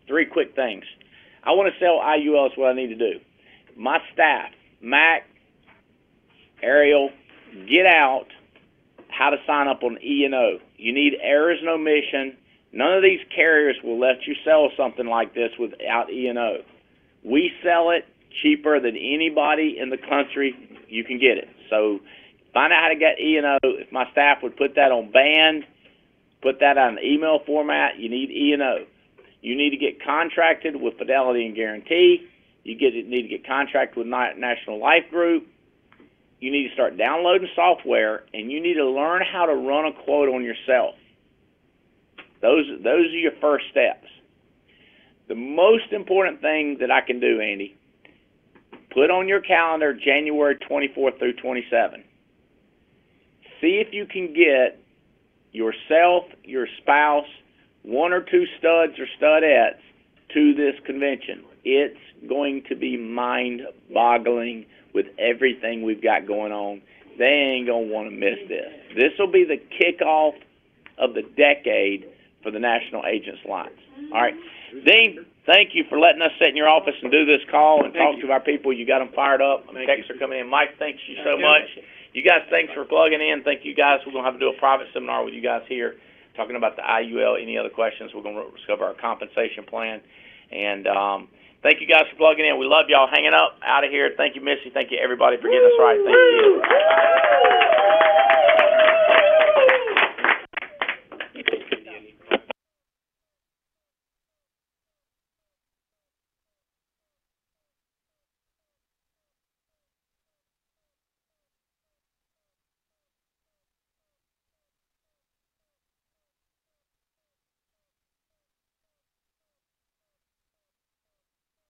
Three quick things. I want to sell IUL is what I need to do. My staff, Mac, Ariel, get out how to sign up on E&O. You need errors and omission. None of these carriers will let you sell something like this without E&O. We sell it cheaper than anybody in the country. You can get it. So find out how to get E&O. If my staff would put that on band, put that on email format, you need E&O. You need to get contracted with Fidelity and Guarantee. You need to get contracted with National Life Group. You need to start downloading software, and you need to learn how to run a quote on yourself. Those are your first steps. The most important thing that I can do, Andy, put on your calendar January 24th through 27. See if you can get yourself, your spouse, 1 or 2 studs or studettes to this convention. It's going to be mind-boggling with everything we've got going on. They ain't going to want to miss this. This will be the kickoff of the decade for the National Agents Alliance. All right. Dean, thank you for letting us sit in your office and do this call and talk to our people. You got them fired up. Texts are coming in. Mike, thanks you so much. You guys, thanks for plugging in. Thank you guys. We're going to have to do a private seminar with you guys here, talking about the IUL. Any other questions, we're going to discover our compensation plan. And thank you guys for plugging in. We love y'all. Hanging up out of here. Thank you, Missy. Thank you, everybody, for getting us right. Thank you.